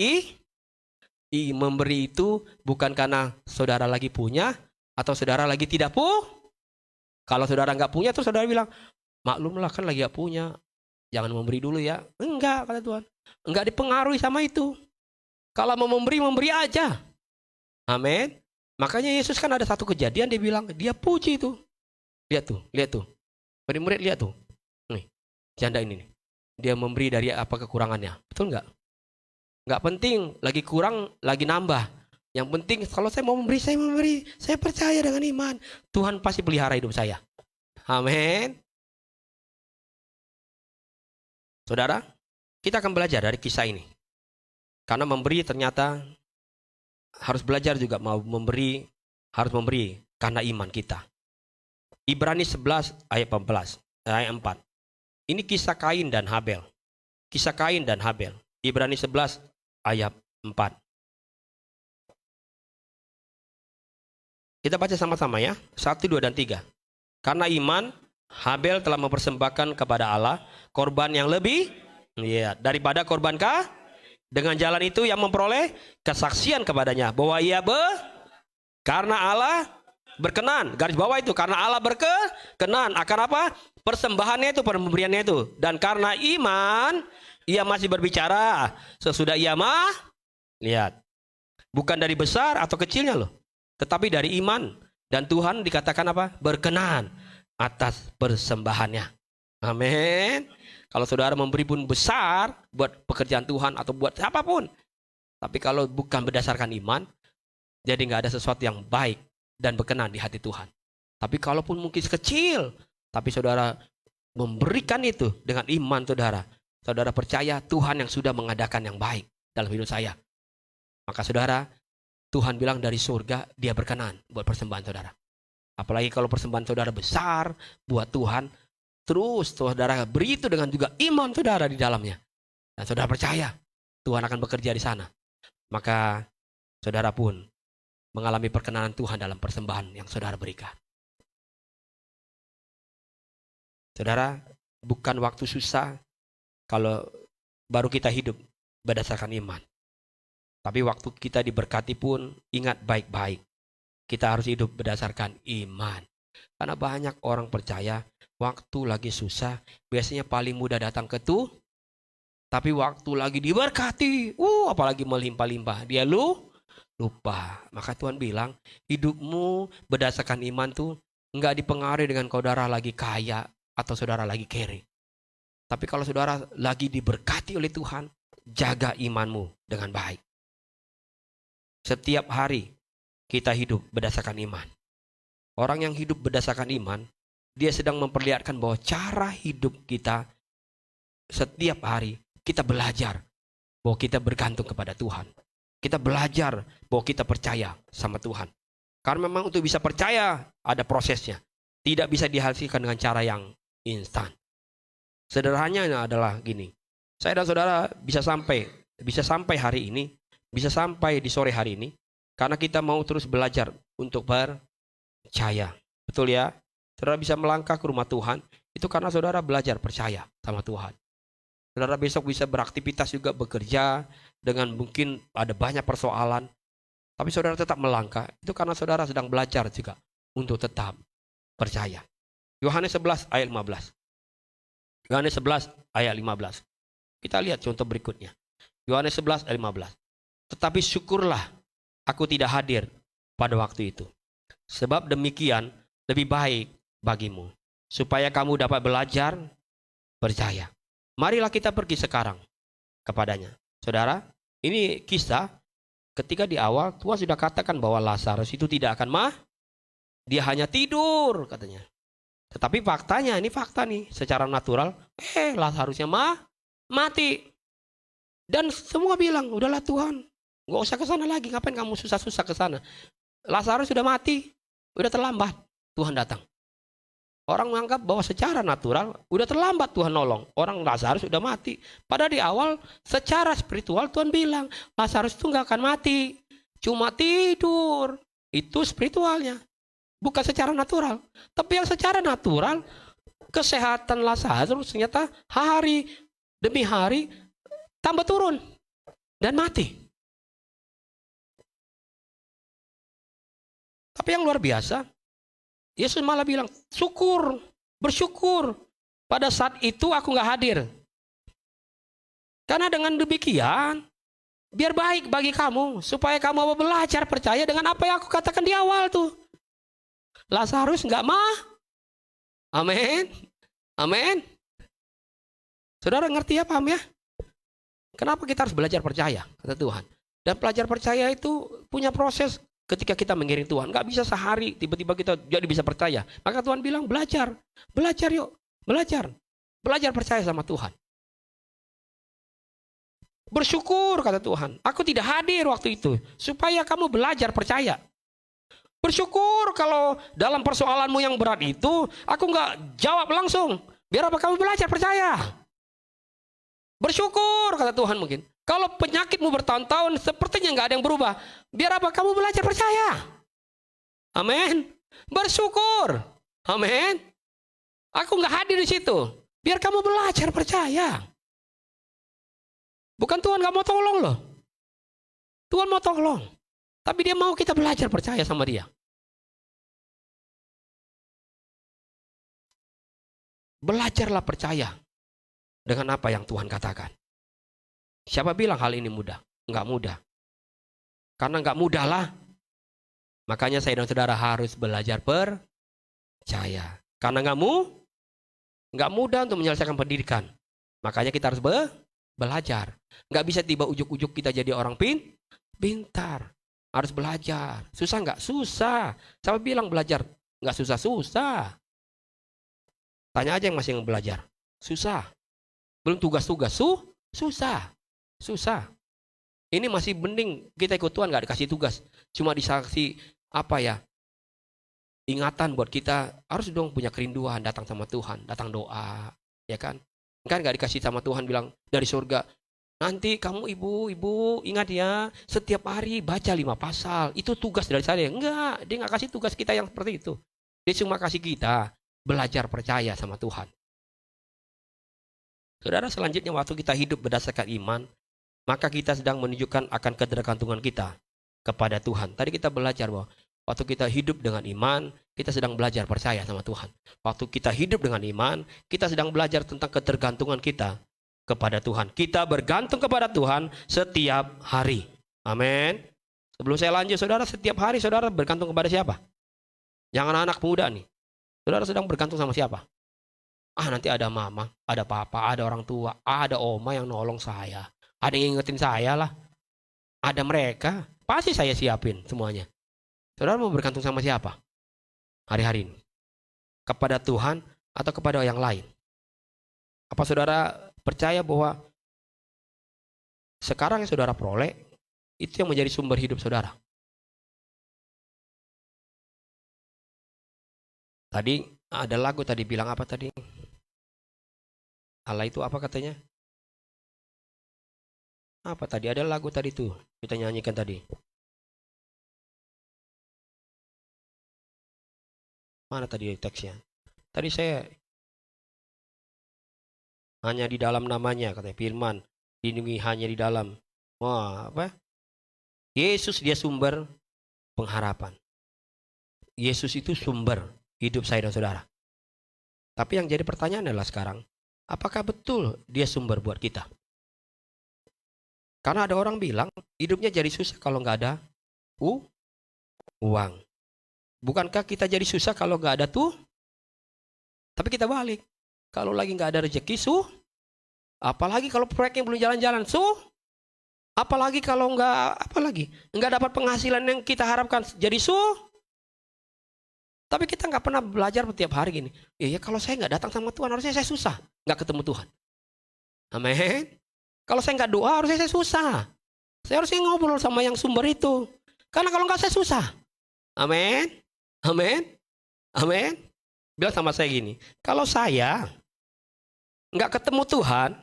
memberi itu bukan karena saudara lagi punya atau saudara lagi tidak punya. Kalau saudara nggak punya, terus saudara bilang, maklumlah kan lagi nggak punya, jangan memberi dulu ya. Enggak, kata Tuhan. Enggak dipengaruhi sama itu. Kalau mau memberi, memberi aja. Amin. Makanya Yesus kan ada satu kejadian, dia bilang, dia puji itu. Lihat tuh. Murid-murid lihat tuh. Nih, janda ini nih. Dia memberi dari apa kekurangannya. Betul nggak? Nggak penting, lagi kurang, lagi nambah. Yang penting kalau saya mau memberi, saya memberi. Saya percaya dengan iman. Tuhan pasti pelihara hidup saya. Amin. Saudara, kita akan belajar dari kisah ini. Karena memberi ternyata harus belajar juga mau memberi. Harus memberi karena iman kita. Ibrani 11 ayat 4. Ini kisah Kain dan Habel. Kisah Kain dan Habel. Ibrani 11 ayat 4. Kita baca sama-sama ya. 1, 2, dan 3. Karena iman, Habel telah mempersembahkan kepada Allah korban yang lebih daripada korban Kain. Dengan jalan itu yang memperoleh kesaksian kepadanya bahwa karena Allah berkenan. Garis bawah itu, karena Allah berkenan akan apa? Persembahannya itu, pemberiannya itu. Dan karena iman, ia masih berbicara sesudah ia lihat. Bukan dari besar atau kecilnya loh, tetapi dari iman. Dan Tuhan dikatakan apa? Berkenan atas persembahannya. Amin. Kalau saudara memberi pun besar buat pekerjaan Tuhan atau buat siapapun, tapi kalau bukan berdasarkan iman, jadi nggak ada sesuatu yang baik dan berkenan di hati Tuhan. Tapi kalaupun mungkin kecil, tapi saudara memberikan itu dengan iman saudara, saudara percaya Tuhan yang sudah mengadakan yang baik dalam hidup saya. Maka saudara, Tuhan bilang dari surga dia berkenan buat persembahan saudara. Apalagi kalau persembahan saudara besar buat Tuhan, terus saudara beri itu dengan juga iman saudara di dalamnya. Dan saudara percaya Tuhan akan bekerja di sana. Maka saudara pun mengalami perkenanan Tuhan dalam persembahan yang saudara berikan. Saudara, bukan waktu susah kalau baru kita hidup berdasarkan iman. Tapi waktu kita diberkati pun ingat baik-baik. Kita harus hidup berdasarkan iman. Karena banyak orang percaya waktu lagi susah biasanya paling mudah datang ke Tuhan. Tapi waktu lagi diberkati, apalagi melimpah-limpah, dia lupa. Maka Tuhan bilang, hidupmu berdasarkan iman tuh enggak dipengaruhi dengan saudara lagi kaya atau saudara lagi kere. Tapi kalau saudara lagi diberkati oleh Tuhan, jaga imanmu dengan baik. Setiap hari kita hidup berdasarkan iman. Orang yang hidup berdasarkan iman, dia sedang memperlihatkan bahwa cara hidup kita setiap hari kita belajar bahwa kita bergantung kepada Tuhan. Kita belajar bahwa kita percaya sama Tuhan. Karena memang untuk bisa percaya ada prosesnya. Tidak bisa dihasilkan dengan cara yang instan. Sederhananya adalah gini. Saya dan saudara bisa sampai hari ini, bisa sampai di sore hari ini karena kita mau terus belajar untuk percaya. Betul ya? Saudara bisa melangkah ke rumah Tuhan itu karena saudara belajar percaya sama Tuhan. Saudara besok bisa beraktivitas juga, bekerja dengan mungkin ada banyak persoalan. Tapi saudara tetap melangkah. Itu karena saudara sedang belajar juga untuk tetap percaya. Yohanes 11 ayat 15. Yohanes 11 ayat 15. Kita lihat contoh berikutnya. Yohanes 11 ayat 15. Tetapi syukurlah aku tidak hadir pada waktu itu. Sebab demikian lebih baik bagimu. Supaya kamu dapat belajar percaya. Marilah kita pergi sekarang kepadanya. Saudara, ini kisah ketika di awal Tuhan sudah katakan bahwa Lazarus itu tidak akan dia hanya tidur katanya. Tetapi faktanya, ini fakta nih, secara natural, Lazarusnya mati. Dan semua bilang, udahlah Tuhan, gak usah ke sana lagi, ngapain kamu susah-susah ke sana. Lazarus sudah mati, udah terlambat Tuhan datang. Orang menganggap bahwa secara natural udah terlambat Tuhan nolong. Orang Lazarus sudah mati. Padahal di awal secara spiritual Tuhan bilang Lazarus itu gak akan mati. Cuma tidur. Itu spiritualnya. Bukan secara natural. Tapi yang secara natural kesehatan Lazarus ternyata hari demi hari tambah turun. Dan mati. Tapi yang luar biasa, Yesus malah bilang, bersyukur. Pada saat itu aku gak hadir. Karena dengan demikian, biar baik bagi kamu. Supaya kamu mau belajar percaya dengan apa yang aku katakan di awal tuh. Lazarus gak Amin. Amin. Saudara ngerti ya, paham ya? Kenapa kita harus belajar percaya, kata Tuhan. Dan belajar percaya itu punya proses. Ketika kita mengiring Tuhan, gak bisa sehari tiba-tiba kita jadi bisa percaya. Maka Tuhan bilang belajar yuk, belajar percaya sama Tuhan. Bersyukur kata Tuhan, aku tidak hadir waktu itu supaya kamu belajar percaya. Bersyukur kalau dalam persoalanmu yang berat itu aku gak jawab langsung, biar apa kamu belajar percaya. Bersyukur kata Tuhan mungkin. Kalau penyakitmu bertahun-tahun sepertinya nggak ada yang berubah. Biar apa? Kamu belajar percaya. Amin. Bersyukur. Amin. Aku nggak hadir di situ. Biar kamu belajar percaya. Bukan Tuhan nggak mau tolong loh. Tuhan mau tolong. Tapi dia mau kita belajar percaya sama dia. Belajarlah percaya dengan apa yang Tuhan katakan. Siapa bilang hal ini mudah? Enggak mudah. Karena enggak mudah lah. Makanya saya dan saudara harus belajar percaya. Karena enggak mudah untuk menyelesaikan pendidikan. Makanya kita harus belajar. Enggak bisa tiba ujuk-ujuk kita jadi orang pintar. Harus belajar. Susah enggak? Susah. Siapa bilang belajar enggak susah-susah? Tanya aja yang masih belajar. Susah. Belum tugas-tugas. Susah. Susah. Ini masih mending kita ikut Tuhan gak dikasih tugas. Cuma dikasih ingatan buat kita. Harus dong punya kerinduan datang sama Tuhan. Datang doa. Ya kan? Kan gak dikasih sama Tuhan bilang dari surga. Nanti kamu ibu ingat ya. Setiap hari baca 5 pasal. Itu tugas dari saya. Enggak. Dia gak kasih tugas kita yang seperti itu. Dia cuma kasih kita belajar percaya sama Tuhan. Saudara, selanjutnya waktu kita hidup berdasarkan iman, maka kita sedang menunjukkan akan ketergantungan kita kepada Tuhan. Tadi kita belajar bahwa waktu kita hidup dengan iman, kita sedang belajar percaya sama Tuhan. Waktu kita hidup dengan iman, kita sedang belajar tentang ketergantungan kita kepada Tuhan. Kita bergantung kepada Tuhan setiap hari. Amin. Sebelum saya lanjut, saudara, setiap hari saudara bergantung kepada siapa? Yang anak-anak muda nih. Saudara sedang bergantung sama siapa? Nanti ada mama, ada papa, ada orang tua, ada oma yang nolong saya. Ada yang ingetin saya lah. Ada mereka. Pasti saya siapin semuanya. Saudara mau bergantung sama siapa? Hari-hari ini. Kepada Tuhan atau kepada yang lain? Apa saudara percaya bahwa sekarang yang saudara peroleh, itu yang menjadi sumber hidup saudara? Tadi ada lagu tadi bilang apa tadi? Allah itu apa katanya? Apa tadi? Ada lagu tadi tuh kita nyanyikan tadi. Mana tadi teksnya? Tadi saya hanya di dalam namanya katanya firman, dilindungi hanya di dalam. Wah, apa? Yesus dia sumber pengharapan. Yesus itu sumber hidup saya dan saudara. Tapi yang jadi pertanyaan adalah sekarang, apakah betul dia sumber buat kita? Karena ada orang bilang, hidupnya jadi susah kalau nggak ada uang. Bukankah kita jadi susah kalau nggak ada tuh? Tapi kita balik. Kalau lagi nggak ada rezeki, apalagi kalau proyeknya belum jalan-jalan, apalagi kalau nggak dapat penghasilan yang kita harapkan, jadi Tapi kita nggak pernah belajar setiap hari gini. Ya kalau saya nggak datang sama Tuhan, harusnya saya susah. Nggak ketemu Tuhan. Amin. Kalau saya nggak doa, harusnya saya susah. Saya harusnya ngobrol sama yang sumber itu. Karena kalau nggak saya susah. Amin. Amin. Amin. Bilang sama saya gini. Kalau saya nggak ketemu Tuhan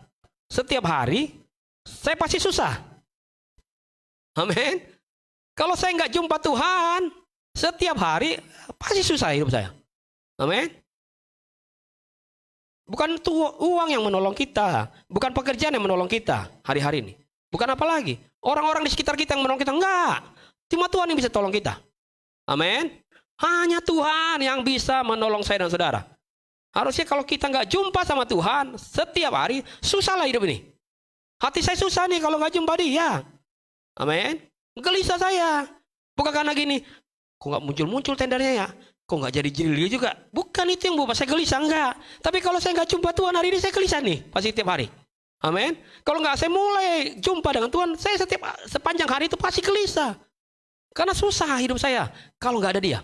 setiap hari, saya pasti susah. Amin. Kalau saya nggak jumpa Tuhan setiap hari, pasti susah hidup saya. Amin. Bukan uang yang menolong kita. Bukan pekerjaan yang menolong kita hari-hari ini. Bukan apa lagi. Orang-orang di sekitar kita yang menolong kita. Enggak. Cuma Tuhan yang bisa tolong kita. Amin. Hanya Tuhan yang bisa menolong saya dan saudara. Harusnya kalau kita nggak jumpa sama Tuhan setiap hari, susahlah hidup ini. Hati saya susah nih kalau nggak jumpa dia. Amin. Gelisah saya. Bukan karena gini, kok nggak muncul-muncul tendernya ya? Kok nggak jadi jilid juga? Bukan itu yang buat saya gelisah, enggak. Tapi kalau saya nggak jumpa Tuhan hari ini, saya gelisah nih, pasti tiap hari. Amin. Kalau nggak saya mulai jumpa dengan Tuhan, saya sepanjang hari itu pasti gelisah. Karena susah hidup saya kalau nggak ada dia.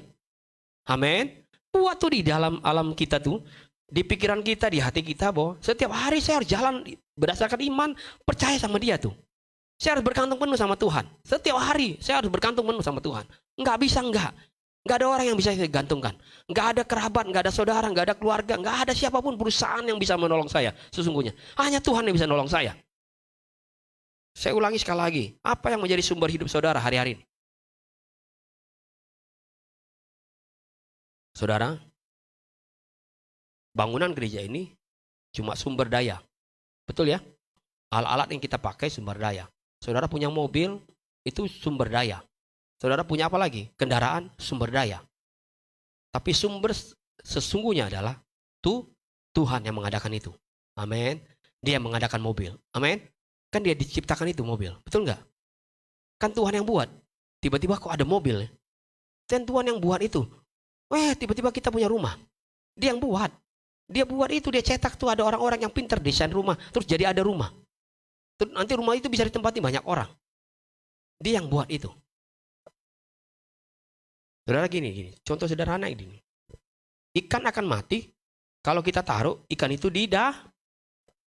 Amin. Buat tuh di dalam alam kita tuh, di pikiran kita, di hati kita bahwa setiap hari saya harus jalan berdasarkan iman, percaya sama dia tuh. Saya harus bergantung penuh sama Tuhan. Setiap hari saya harus bergantung penuh sama Tuhan. Nggak bisa, enggak. Nggak ada orang yang bisa saya gantungkan. Nggak ada kerabat, nggak ada saudara, nggak ada keluarga, nggak ada siapapun perusahaan yang bisa menolong saya. Sesungguhnya hanya Tuhan yang bisa menolong saya. Saya ulangi sekali lagi. Apa yang menjadi sumber hidup saudara hari-hari ini? Saudara, bangunan gereja ini cuma sumber daya. Betul ya? Alat-alat yang kita pakai sumber daya. Saudara punya mobil, itu sumber daya. Saudara punya apa lagi? Kendaraan, sumber daya. Tapi sumber sesungguhnya adalah Tuhan yang mengadakan itu. Amin. Dia yang mengadakan mobil. Amin. Kan dia diciptakan itu mobil. Betul nggak? Kan Tuhan yang buat. Tiba-tiba kok ada mobil. Dan Tuhan yang buat itu. Tiba-tiba kita punya rumah. Dia yang buat. Dia buat itu, dia cetak tuh ada orang-orang yang pintar desain rumah. Terus jadi ada rumah. Terus nanti rumah itu bisa ditempati banyak orang. Dia yang buat itu. Saudara gini. Contoh sederhana ini. Ikan akan mati kalau kita taruh ikan itu di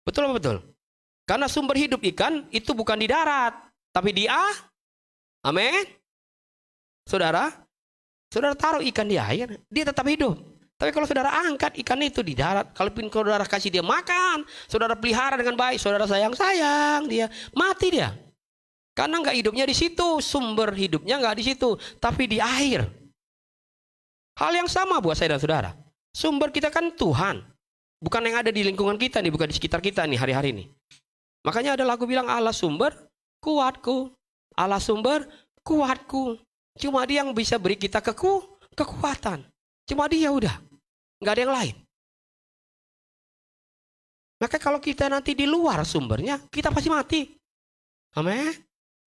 Betul apa betul? Karena sumber hidup ikan itu bukan di darat, tapi di Amin. Saudara taruh ikan di air, dia tetap hidup. Tapi kalau saudara angkat ikan itu di darat, kalau saudara kasih dia makan, saudara pelihara dengan baik, saudara sayang dia, mati dia. Karena nggak hidupnya di situ, sumber hidupnya nggak di situ, tapi di air. Hal yang sama buat saya dan saudara. Sumber kita kan Tuhan, bukan yang ada di lingkungan kita nih, bukan di sekitar kita nih hari-hari ini. Makanya ada lagu bilang Allah sumber kuatku, Allah sumber kuatku. Cuma dia yang bisa beri kita kekuatan. Cuma dia udah. Nggak ada yang lain. Maka kalau kita nanti di luar sumbernya, kita pasti mati. Amin.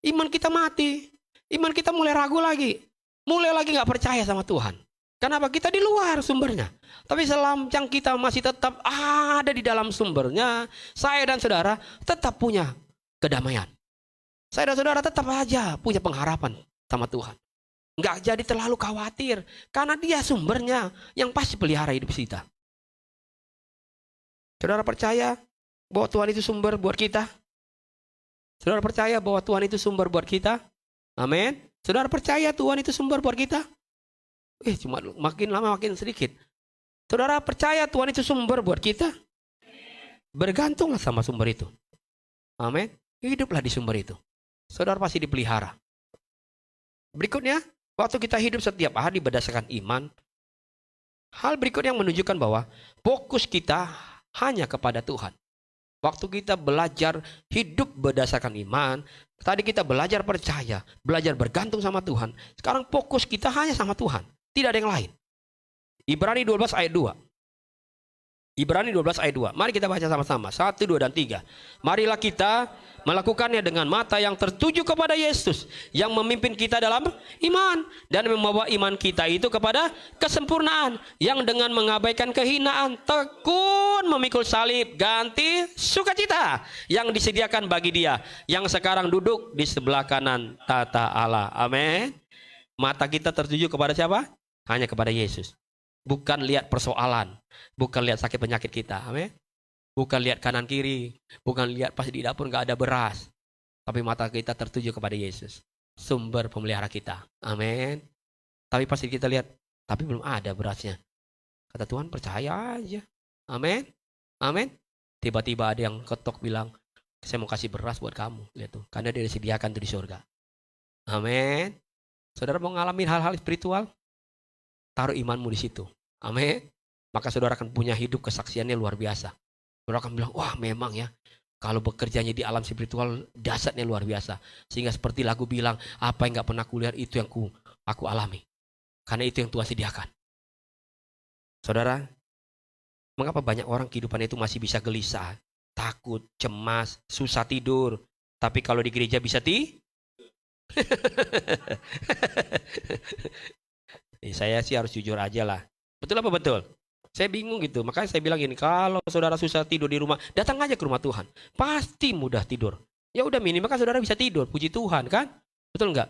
Iman kita mati. Iman kita mulai ragu lagi. Mulai lagi nggak percaya sama Tuhan. Kenapa? Kita di luar sumbernya. Tapi selamjang kita masih tetap ada di dalam sumbernya, saya dan saudara tetap punya kedamaian. Saya dan saudara tetap aja punya pengharapan sama Tuhan. Nggak jadi terlalu khawatir. Karena dia sumbernya yang pasti pelihara hidup kita. Saudara percaya bahwa Tuhan itu sumber buat kita? Saudara percaya bahwa Tuhan itu sumber buat kita? Amin. Saudara percaya Tuhan itu sumber buat kita? Cuma makin lama makin sedikit. Saudara percaya Tuhan itu sumber buat kita? Bergantunglah sama sumber itu. Amin. Hiduplah di sumber itu. Saudara pasti dipelihara. Berikutnya, waktu kita hidup setiap hari berdasarkan iman, hal berikut yang menunjukkan bahwa fokus kita hanya kepada Tuhan. Waktu kita belajar hidup berdasarkan iman, tadi kita belajar percaya, belajar bergantung sama Tuhan. Sekarang fokus kita hanya sama Tuhan, tidak ada yang lain. Ibrani 12 ayat 2. Ibrani 12 ayat 2. Mari kita baca sama-sama. 1, 2, dan 3. Marilah kita melakukannya dengan mata yang tertuju kepada Yesus yang memimpin kita dalam iman dan membawa iman kita itu kepada kesempurnaan, yang dengan mengabaikan kehinaan tekun memikul salib ganti sukacita yang disediakan bagi Dia yang sekarang duduk di sebelah kanan tata Allah. Amin. Mata kita tertuju kepada siapa? Hanya kepada Yesus. Bukan lihat persoalan, bukan lihat sakit penyakit kita. Amin. Bukan lihat kanan kiri, bukan lihat pas di dapur nggak ada beras. Tapi mata kita tertuju kepada Yesus, sumber pemelihara kita. Amin. Tapi pasti kita lihat, tapi belum ada berasnya. Kata Tuhan, percaya aja. Amin. Amin. Tiba-tiba ada yang ketok bilang, saya mau kasih beras buat kamu. Lihat tuh, karena dia disediakan tuh di surga. Amin. Saudara mau ngalamin hal-hal spiritual? Taruh imanmu di situ. Amin. Maka saudara akan punya hidup kesaksiannya luar biasa. Saudara akan bilang, wah memang ya, kalau bekerjanya di alam spiritual dahsyatnya luar biasa. Sehingga seperti lagu bilang, apa yang gak pernah kulihat itu yang aku alami. Karena itu yang Tuhan sediakan. Saudara, mengapa banyak orang kehidupannya itu masih bisa gelisah, takut, cemas, susah tidur. Tapi kalau di gereja bisa saya sih harus jujur aja lah. Betul apa betul? Saya bingung gitu. Makanya saya bilang gini, kalau saudara susah tidur di rumah, datang aja ke rumah Tuhan. Pasti mudah tidur. Ya udah minimal kan saudara bisa tidur. Puji Tuhan kan? Betul nggak?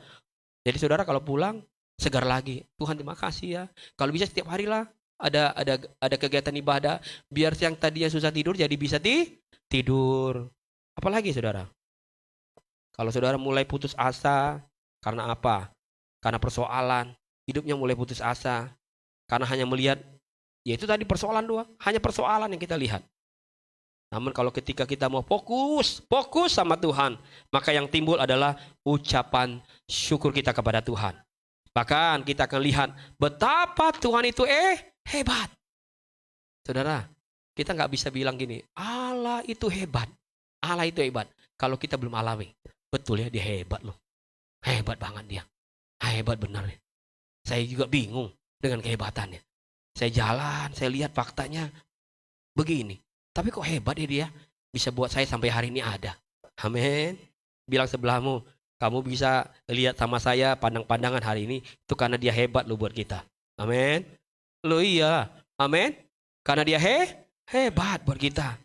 Jadi saudara kalau pulang segar lagi. Tuhan terima kasih ya. Kalau bisa setiap hari lah ada kegiatan ibadah. Biar yang tadinya susah tidur jadi bisa tidur. Apalagi saudara? Kalau saudara mulai putus asa, karena apa? Karena persoalan. Hidupnya mulai putus asa. Karena hanya melihat, ya itu tadi persoalan doang. Hanya persoalan yang kita lihat. Namun kalau ketika kita mau fokus sama Tuhan, maka yang timbul adalah ucapan syukur kita kepada Tuhan. Bahkan kita akan lihat betapa Tuhan itu hebat. Saudara, kita nggak bisa bilang gini, Allah itu hebat. Allah itu hebat. Kalau kita belum alami. Betul ya, dia hebat loh. Hebat banget dia. Hebat benar ya. Saya juga bingung dengan kehebatannya. Saya jalan, saya lihat faktanya begini. Tapi kok hebat ya dia. Bisa buat saya sampai hari ini ada. Amin. Bilang sebelahmu, kamu bisa lihat sama saya pandang-pandangan hari ini. Itu karena dia hebat loh buat kita. Amin. Loh iya. Amin. Karena dia hebat buat kita.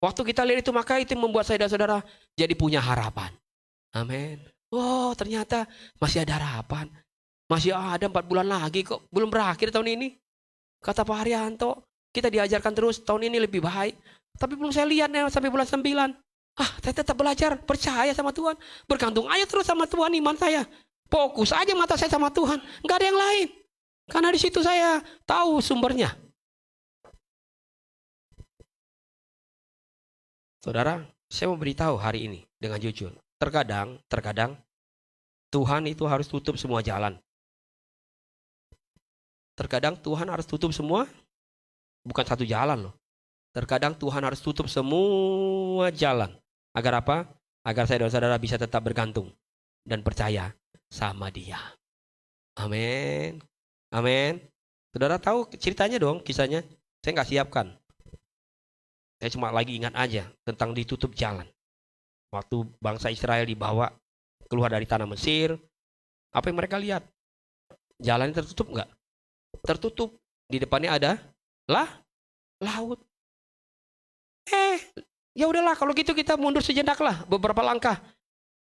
Waktu kita lihat itu, maka itu membuat saya dan saudara jadi punya harapan. Amin. Oh, ternyata masih ada harapan. Masih ada 4 bulan lagi kok. Belum berakhir tahun ini. Kata Pak Haryanto, kita diajarkan terus tahun ini lebih baik. Tapi belum saya lihat nih sampai bulan 9. Saya tetap belajar, percaya sama Tuhan. Bergantung aja terus sama Tuhan iman saya. Fokus aja mata saya sama Tuhan. Nggak ada yang lain. Karena di situ saya tahu sumbernya. Saudara, saya mau beritahu hari ini dengan jujur. Terkadang Tuhan itu harus tutup semua jalan. Terkadang Tuhan harus tutup semua, bukan satu jalan loh. Terkadang Tuhan harus tutup semua jalan. Agar apa? Agar saya dan saudara bisa tetap bergantung dan percaya sama Dia. Amin. Amin. Saudara tahu ceritanya dong, kisahnya. Saya nggak siapkan. Saya cuma lagi ingat aja tentang ditutup jalan. Waktu bangsa Israel dibawa keluar dari tanah Mesir, apa yang mereka lihat? Jalannya tertutup nggak? Tertutup. Di depannya ada laut. Ya udahlah, kalau gitu kita mundur sejenak lah, beberapa langkah.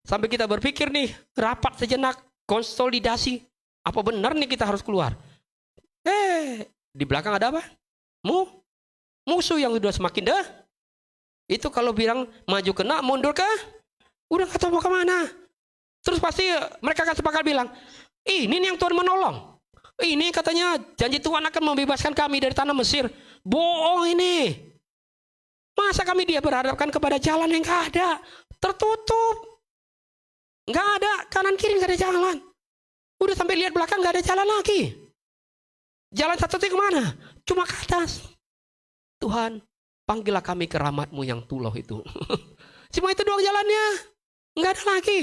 Sampai kita berpikir nih, rapat sejenak, konsolidasi. Apa benar nih kita harus keluar? Di belakang ada apa? Musuh yang udah semakin itu kalau bilang maju kena, mundur udah nggak tahu mau kemana. Terus pasti mereka akan sepakat bilang, ini nih yang Tuhan menolong. Ini katanya janji Tuhan akan membebaskan kami dari tanah Mesir. Bohong ini. Masa kami dia berhadapkan kepada jalan yang nggak ada, tertutup, nggak ada kanan kiri, nggak ada jalan. Udah sampai lihat belakang nggak ada jalan lagi. Jalan satu-satunya kemana? Cuma ke atas. Tuhan, panggillah kami ke rahmat-Mu yang tuloh itu. Cuma itu doang jalannya. Nggak ada lagi.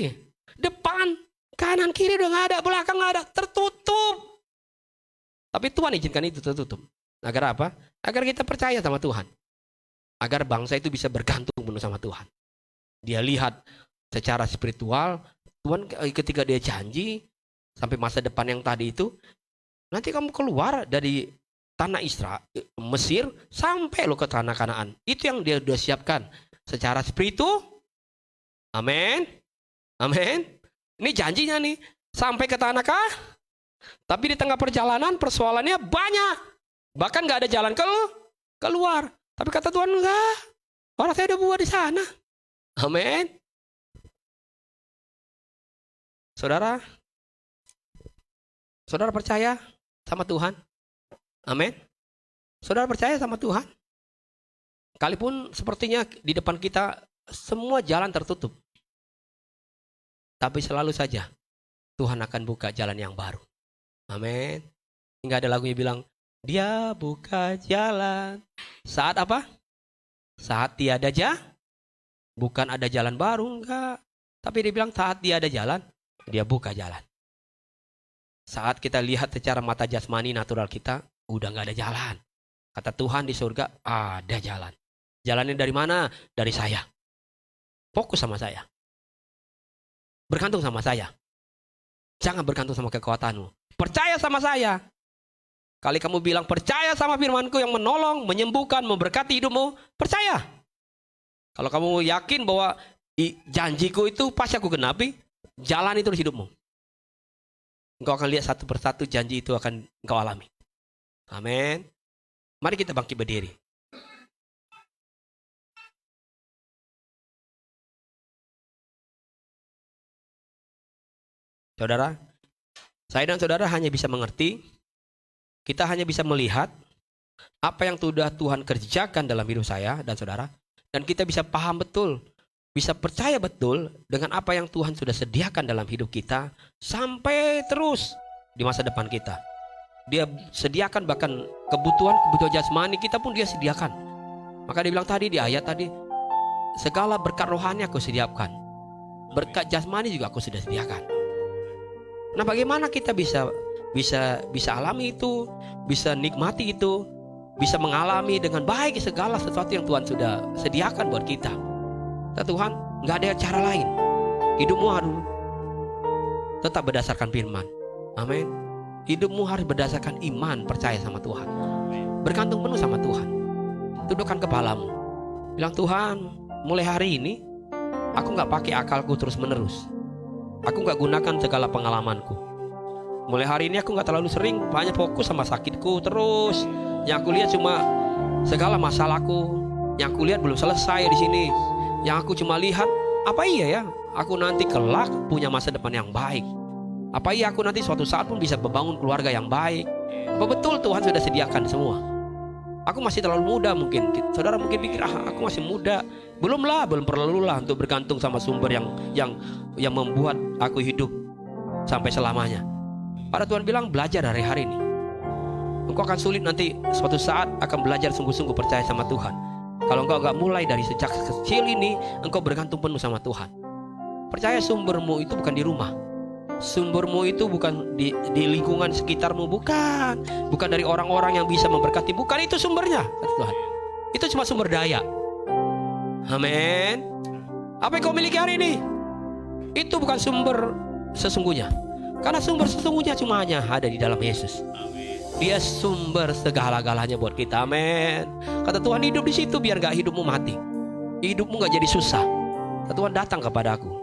Depan, kanan, kiri udah nggak ada. Belakang nggak ada. Tertutup. Tapi Tuhan izinkan itu tertutup. Agar apa? Agar kita percaya sama Tuhan. Agar bangsa itu bisa bergantung penuh sama Tuhan. Dia lihat secara spiritual. Tuhan ketika dia janji. Sampai masa depan yang tadi itu. Nanti kamu keluar dari tanah Israel, Mesir, sampai lo ke tanah Kanaan. Itu yang dia sudah siapkan secara spiritual. Amin. Amin. Ini janjinya nih. Sampai ke tanah tapi di tengah perjalanan persoalannya banyak. Bahkan gak ada jalan keluar. Tapi kata Tuhan enggak. Orang saya udah buat di sana. Amin. Saudara percaya sama Tuhan? Amin. Saudara percaya sama Tuhan? Sekalipun sepertinya di depan kita semua jalan tertutup. Tapi selalu saja Tuhan akan buka jalan yang baru. Amin. Enggak ada lagunya bilang, Dia buka jalan. Saat apa? Saat tiada bukan ada jalan baru, enggak. Tapi dia bilang saat dia ada jalan, dia buka jalan. Saat kita lihat secara mata jasmani natural kita, udah nggak ada jalan. Kata Tuhan di surga, ada jalan. Jalannya dari mana? Dari saya. Fokus sama saya. Bergantung sama saya. Jangan bergantung sama kekuatanmu. Percaya sama saya. Kali kamu bilang percaya sama firmanku yang menolong, menyembuhkan, memberkati hidupmu, percaya. Kalau kamu yakin bahwa janjiku itu pasti aku genapi, jalan itu di hidupmu. Engkau akan lihat satu persatu janji itu akan engkau alami. Amin. Mari kita bangkit berdiri. Saudara, saya dan saudara hanya bisa mengerti, kita hanya bisa melihat apa yang sudah Tuhan kerjakan dalam hidup saya dan saudara, dan kita bisa paham betul, bisa percaya betul dengan apa yang Tuhan sudah sediakan dalam hidup kita sampai terus di masa depan kita. Dia sediakan bahkan kebutuhan jasmani kita pun dia sediakan. Maka dia bilang tadi di ayat tadi, segala berkat rohani aku sediakan, berkat jasmani juga aku sudah sediakan. Nah, bagaimana kita bisa alami itu, bisa nikmati itu, bisa mengalami dengan baik segala sesuatu yang Tuhan sudah sediakan buat kita. Kata Tuhan, nggak ada cara lain. Hidupmu harus tetap berdasarkan firman. Amin. Hidupmu harus berdasarkan iman, percaya sama Tuhan, bergantung penuh sama Tuhan. Tundukkan kepalamu, bilang, Tuhan, mulai hari ini aku nggak pakai akalku terus menerus. Aku nggak gunakan segala pengalamanku. Mulai hari ini aku nggak terlalu sering banyak fokus sama sakitku terus. Yang aku lihat cuma segala masalahku. Yang aku lihat belum selesai di sini. Yang aku cuma lihat, apa iya ya aku nanti kelak punya masa depan yang baik? Apa iya aku nanti suatu saat pun bisa membangun keluarga yang baik? Apa betul Tuhan sudah sediakan semua? Aku masih terlalu muda mungkin. Saudara mungkin pikir, aku masih muda. Belum perlulah untuk bergantung sama sumber yang membuat aku hidup sampai selamanya. Pada Tuhan bilang, belajar dari hari ini. Engkau akan sulit nanti suatu saat akan belajar sungguh-sungguh percaya sama Tuhan. Kalau engkau gak mulai dari sejak kecil ini, engkau bergantung penuh sama Tuhan. Percaya sumbermu itu bukan di rumah. Sumbermu itu bukan di lingkungan sekitarmu, bukan dari orang-orang yang bisa memberkati, bukan itu sumbernya, kata Tuhan. Itu cuma sumber daya. Amin. Apa yang kau miliki hari ini, itu bukan sumber sesungguhnya. Karena sumber sesungguhnya cuma hanya ada di dalam Yesus. Dia sumber segala-galanya buat kita. Amin. Kata Tuhan, hidup di situ biar gak hidupmu mati, hidupmu gak jadi susah. Kata Tuhan, datang kepada aku.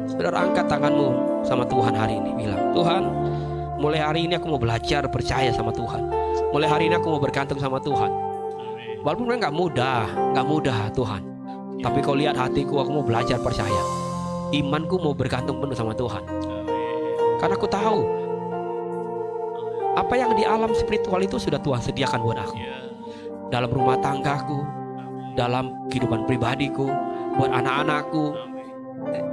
Saudara, angkat tanganmu sama Tuhan hari ini, bilang, Tuhan, mulai hari ini aku mau belajar percaya sama Tuhan. Mulai hari ini aku mau bergantung sama Tuhan. Walaupun gak mudah Tuhan, tapi kau lihat hatiku, aku mau belajar percaya. Imanku mau bergantung penuh sama Tuhan. Karena aku tahu apa yang di alam spiritual itu sudah Tuhan sediakan buat aku. Dalam rumah tanggaku, dalam kehidupan pribadiku, buat anak-anakku,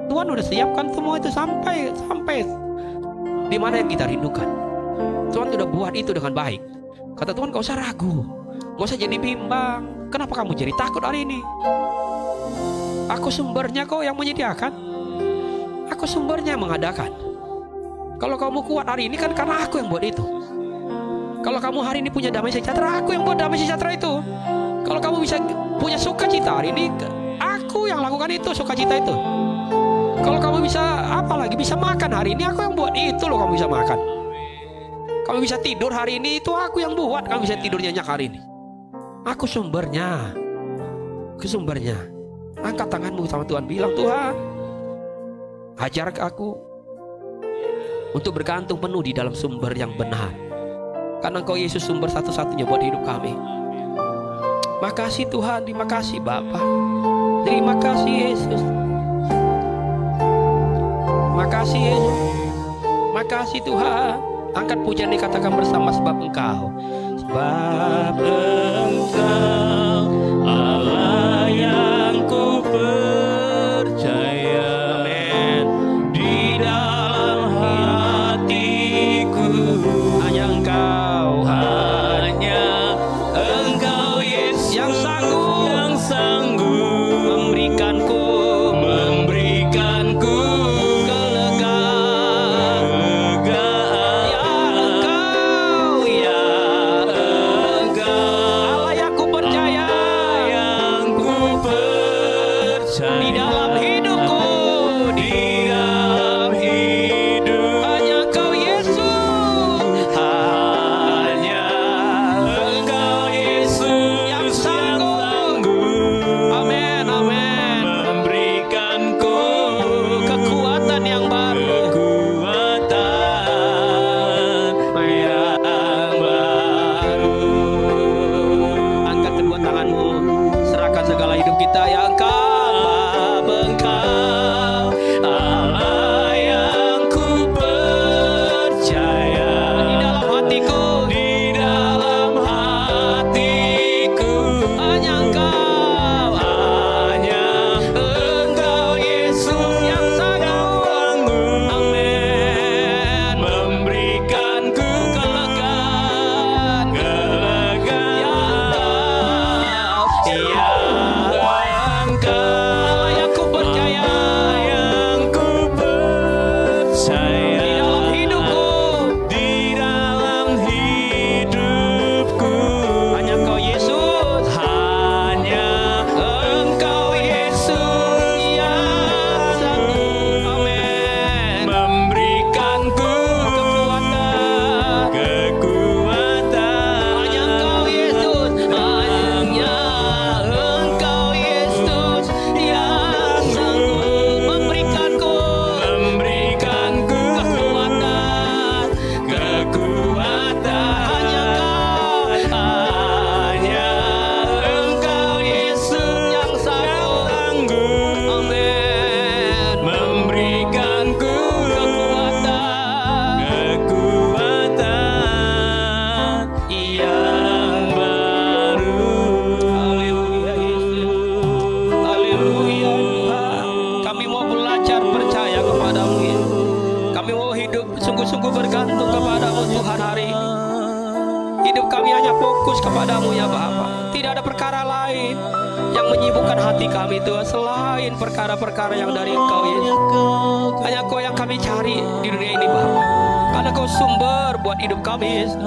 Tuhan udah siapkan semua itu sampai di mana yang kita rindukan. Tuhan sudah buat itu dengan baik. Kata Tuhan, gak usah ragu, gak usah jadi bimbang. Kenapa kamu jadi takut hari ini? Aku sumbernya kok yang menyediakan. Aku sumbernya yang mengadakan. Kalau kamu kuat hari ini kan karena aku yang buat itu. Kalau kamu hari ini punya damai sejahtera, aku yang buat damai sejahtera itu. Kalau kamu bisa punya sukacita hari ini, aku yang lakukan itu, sukacita itu. Kalau kamu bisa bisa makan hari ini, aku yang buat itu loh. Kamu bisa makan, kamu bisa tidur hari ini, itu aku yang buat. Kamu bisa tidur nyenyak hari ini, aku sumbernya. Angkat tanganmu sama Tuhan, bilang, Tuhan, ajar aku untuk bergantung penuh di dalam sumber yang benar. Karena Engkau Yesus sumber satu-satunya buat hidup kami. Makasih Tuhan, terima kasih Bapa, terima kasih Yesus, makasih Yesus, makasih Tuhan. Angkat pujian dikatakan bersama, sebab Engkau Allah yang ku percaya. Amin. Di dalam hatiku Hanya Engkau Yesus yang sanggup memberikanku kelegaan. Ya Engkau Allah yang ku percaya di dalam hidupku. Hanya Engkau Yesus, yang sanggup. Amin, amin. Memberikanku Kekuatan yang baru. Angkat kedua tanganmu, serahkan segala hidup kita. Ya Engkau Allah yang ku percaya. di dalam hatiku. Hanya Engkau Yesus yang sanggup. Amin. lain yang menyibukkan hati kami Tuhan, selain perkara-perkara yang dari Engkau Yesus. Hanya Kau yang kami cari di dunia ini Bapa, karena Kau sumber buat hidup kami Yesus.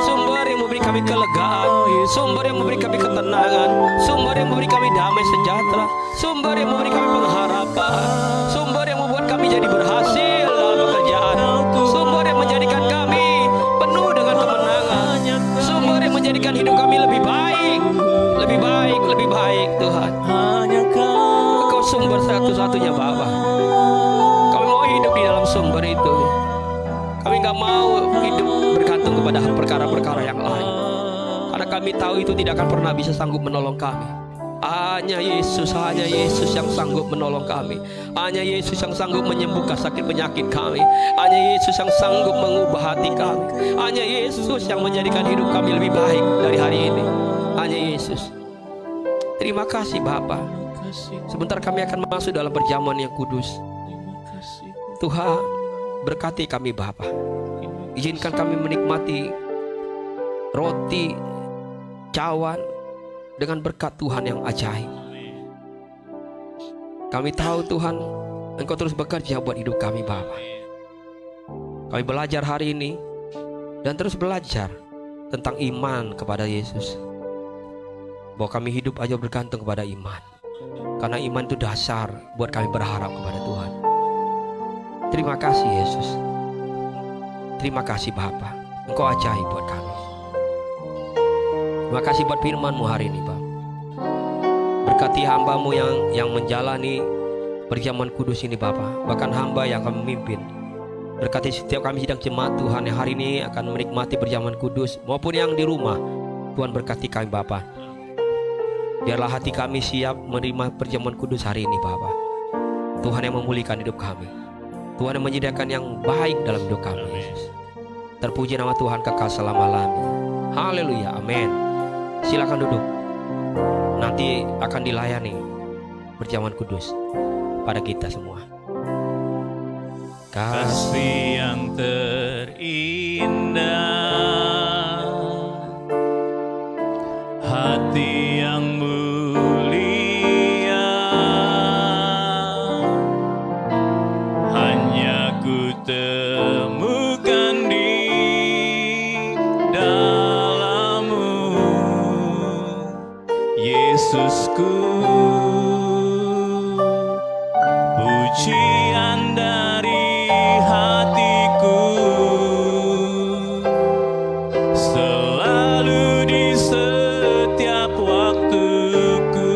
Sumber yang memberi kami kelegaan, sumber yang memberi kami ketenangan, sumber yang memberi kami damai sejahtera, sumber yang memberi kami pengharapan, sumber yang membuat kami jadi berhasil dalam pekerjaan, sumber yang menjadikan kami penuh dengan kemenangan, sumber yang menjadikan hidup kami lebih baik, lebih baik, lebih baik Tuhan. Engkau sumber satu-satunya Bapa. Kami mau hidup di dalam sumber itu. Kami nggak mau hidup bergantung kepada perkara-perkara yang lain, karena kami tahu itu tidak akan pernah bisa sanggup menolong kami. Hanya Yesus yang sanggup menolong kami. Hanya Yesus yang sanggup menyembuhkan sakit penyakit kami. Hanya Yesus yang sanggup mengubah hati kami. Hanya Yesus yang menjadikan hidup kami lebih baik dari hari ini. Hanya Yesus. Terima kasih Bapa. Sebentar kami akan masuk dalam perjamuan yang kudus. Tuhan, berkati kami Bapa. Izinkan kami menikmati roti cawan dengan berkat Tuhan yang ajaib. Kami tahu Tuhan, Engkau terus bekerja buat hidup kami Bapa. Kami belajar hari ini dan terus belajar tentang iman kepada Yesus, bahwa kami hidup aja bergantung kepada iman, karena iman itu dasar buat kami berharap kepada Tuhan. Terima kasih Yesus. Terima kasih Bapa, Engkau ajaib buat kami. Terima kasih buat firman-Mu hari ini Bapa. Berkati hamba-Mu yang menjalani perjamuan kudus ini Bapa, bahkan hamba yang akan memimpin. Berkati setiap kami sidang jemaat Tuhan yang hari ini akan menikmati perjamuan kudus, maupun yang di rumah. Tuhan berkati kami Bapa. Biarlah hati kami siap menerima perjamuan kudus hari ini Bapa. Tuhan yang memulihkan hidup kami, Tuhan yang menyediakan yang baik dalam hidup kami Yesus. Terpuji nama Tuhan kekal selama-lamanya. Haleluya, amin. Silakan duduk. Nanti akan dilayani perjamuan kudus pada kita semua. Kasih yang terindah, hati yang mulia, hanya ku temukan di dalam-Mu, Yesusku. Pujian dari hatiku selalu di setiap waktuku,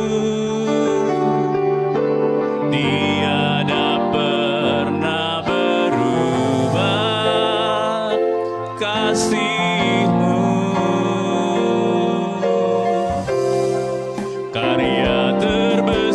tiada pernah berubah kasih-Mu. Karya terbentuk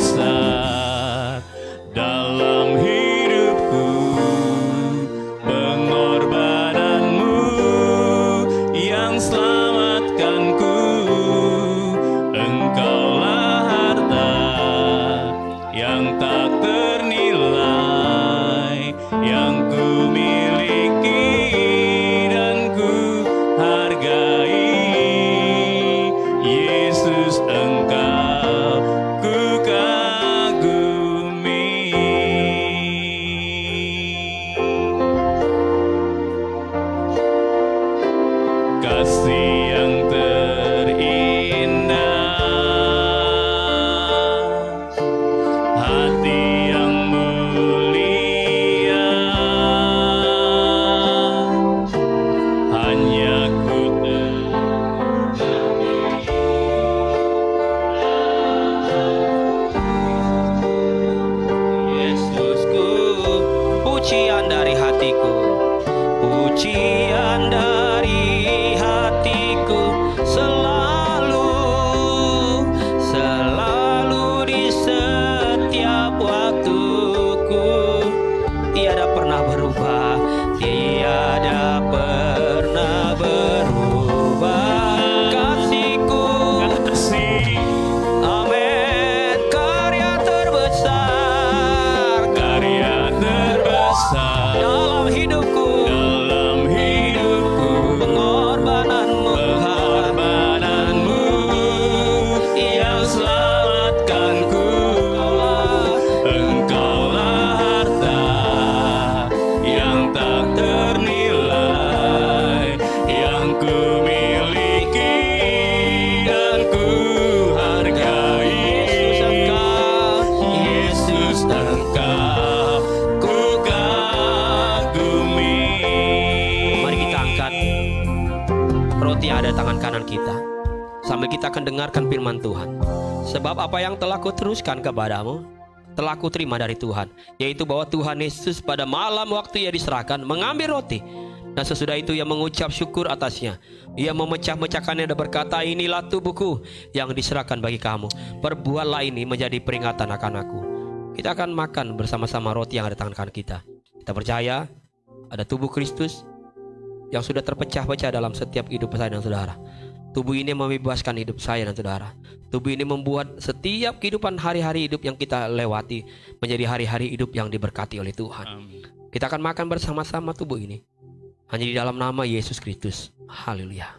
selamatkanku. Engkaulah harta yang tak ternilai, yang ku miliki dan ku hargai. Yesus Engkau ku kagumi. Mari kita angkat roti yang ada di tangan kanan kita, sambil kita akan dengarkan firman Tuhan. Sebab apa yang telah kuteruskan kepadamu telah kuterima dari Tuhan, yaitu bahwa Tuhan Yesus pada malam waktu ia diserahkan mengambil roti, dan sesudah itu ia mengucap syukur atasnya. Ia memecah-mecahkannya dan berkata, inilah tubuhku yang diserahkan bagi kamu. Perbuatlah ini menjadi peringatan akan aku. Kita akan makan bersama-sama roti yang ada di tangan kanan kita. Kita percaya ada tubuh Kristus yang sudah terpecah-pecah dalam setiap hidup saya dan saudara. Tubuh ini membebaskan hidup saya dan saudara. Tubuh ini membuat setiap kehidupan hari-hari hidup yang kita lewati menjadi hari-hari hidup yang diberkati oleh Tuhan. Amin. Kita akan makan bersama-sama tubuh ini hanya di dalam nama Yesus Kristus. Haleluya.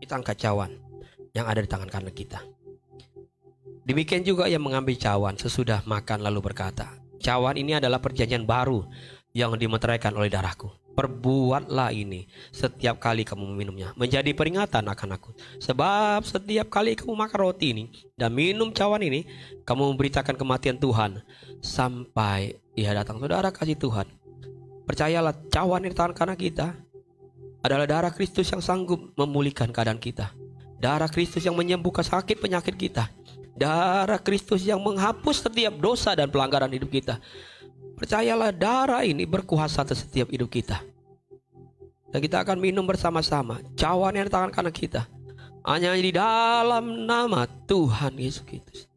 Kita angkat cawan yang ada di tangan kanan kita. Demikian juga yang mengambil cawan sesudah makan lalu berkata, cawan ini adalah perjanjian baru yang dimeteraikan oleh darahku. Perbuatlah ini setiap kali kamu meminumnya menjadi peringatan akan aku. Sebab setiap kali kamu makan roti ini dan minum cawan ini, kamu memberitakan kematian Tuhan sampai Dia datang. Saudara kasih Tuhan, percayalah cawan di tangan kanan kita adalah darah Kristus yang sanggup memulihkan keadaan kita. Darah Kristus yang menyembuhkan sakit penyakit kita. Darah Kristus yang menghapus setiap dosa dan pelanggaran hidup kita. Percayalah darah ini berkuasa atas setiap hidup kita. Dan kita akan minum bersama-sama cawan yang di tangan kanan kita, hanya di dalam nama Tuhan Yesus Kristus.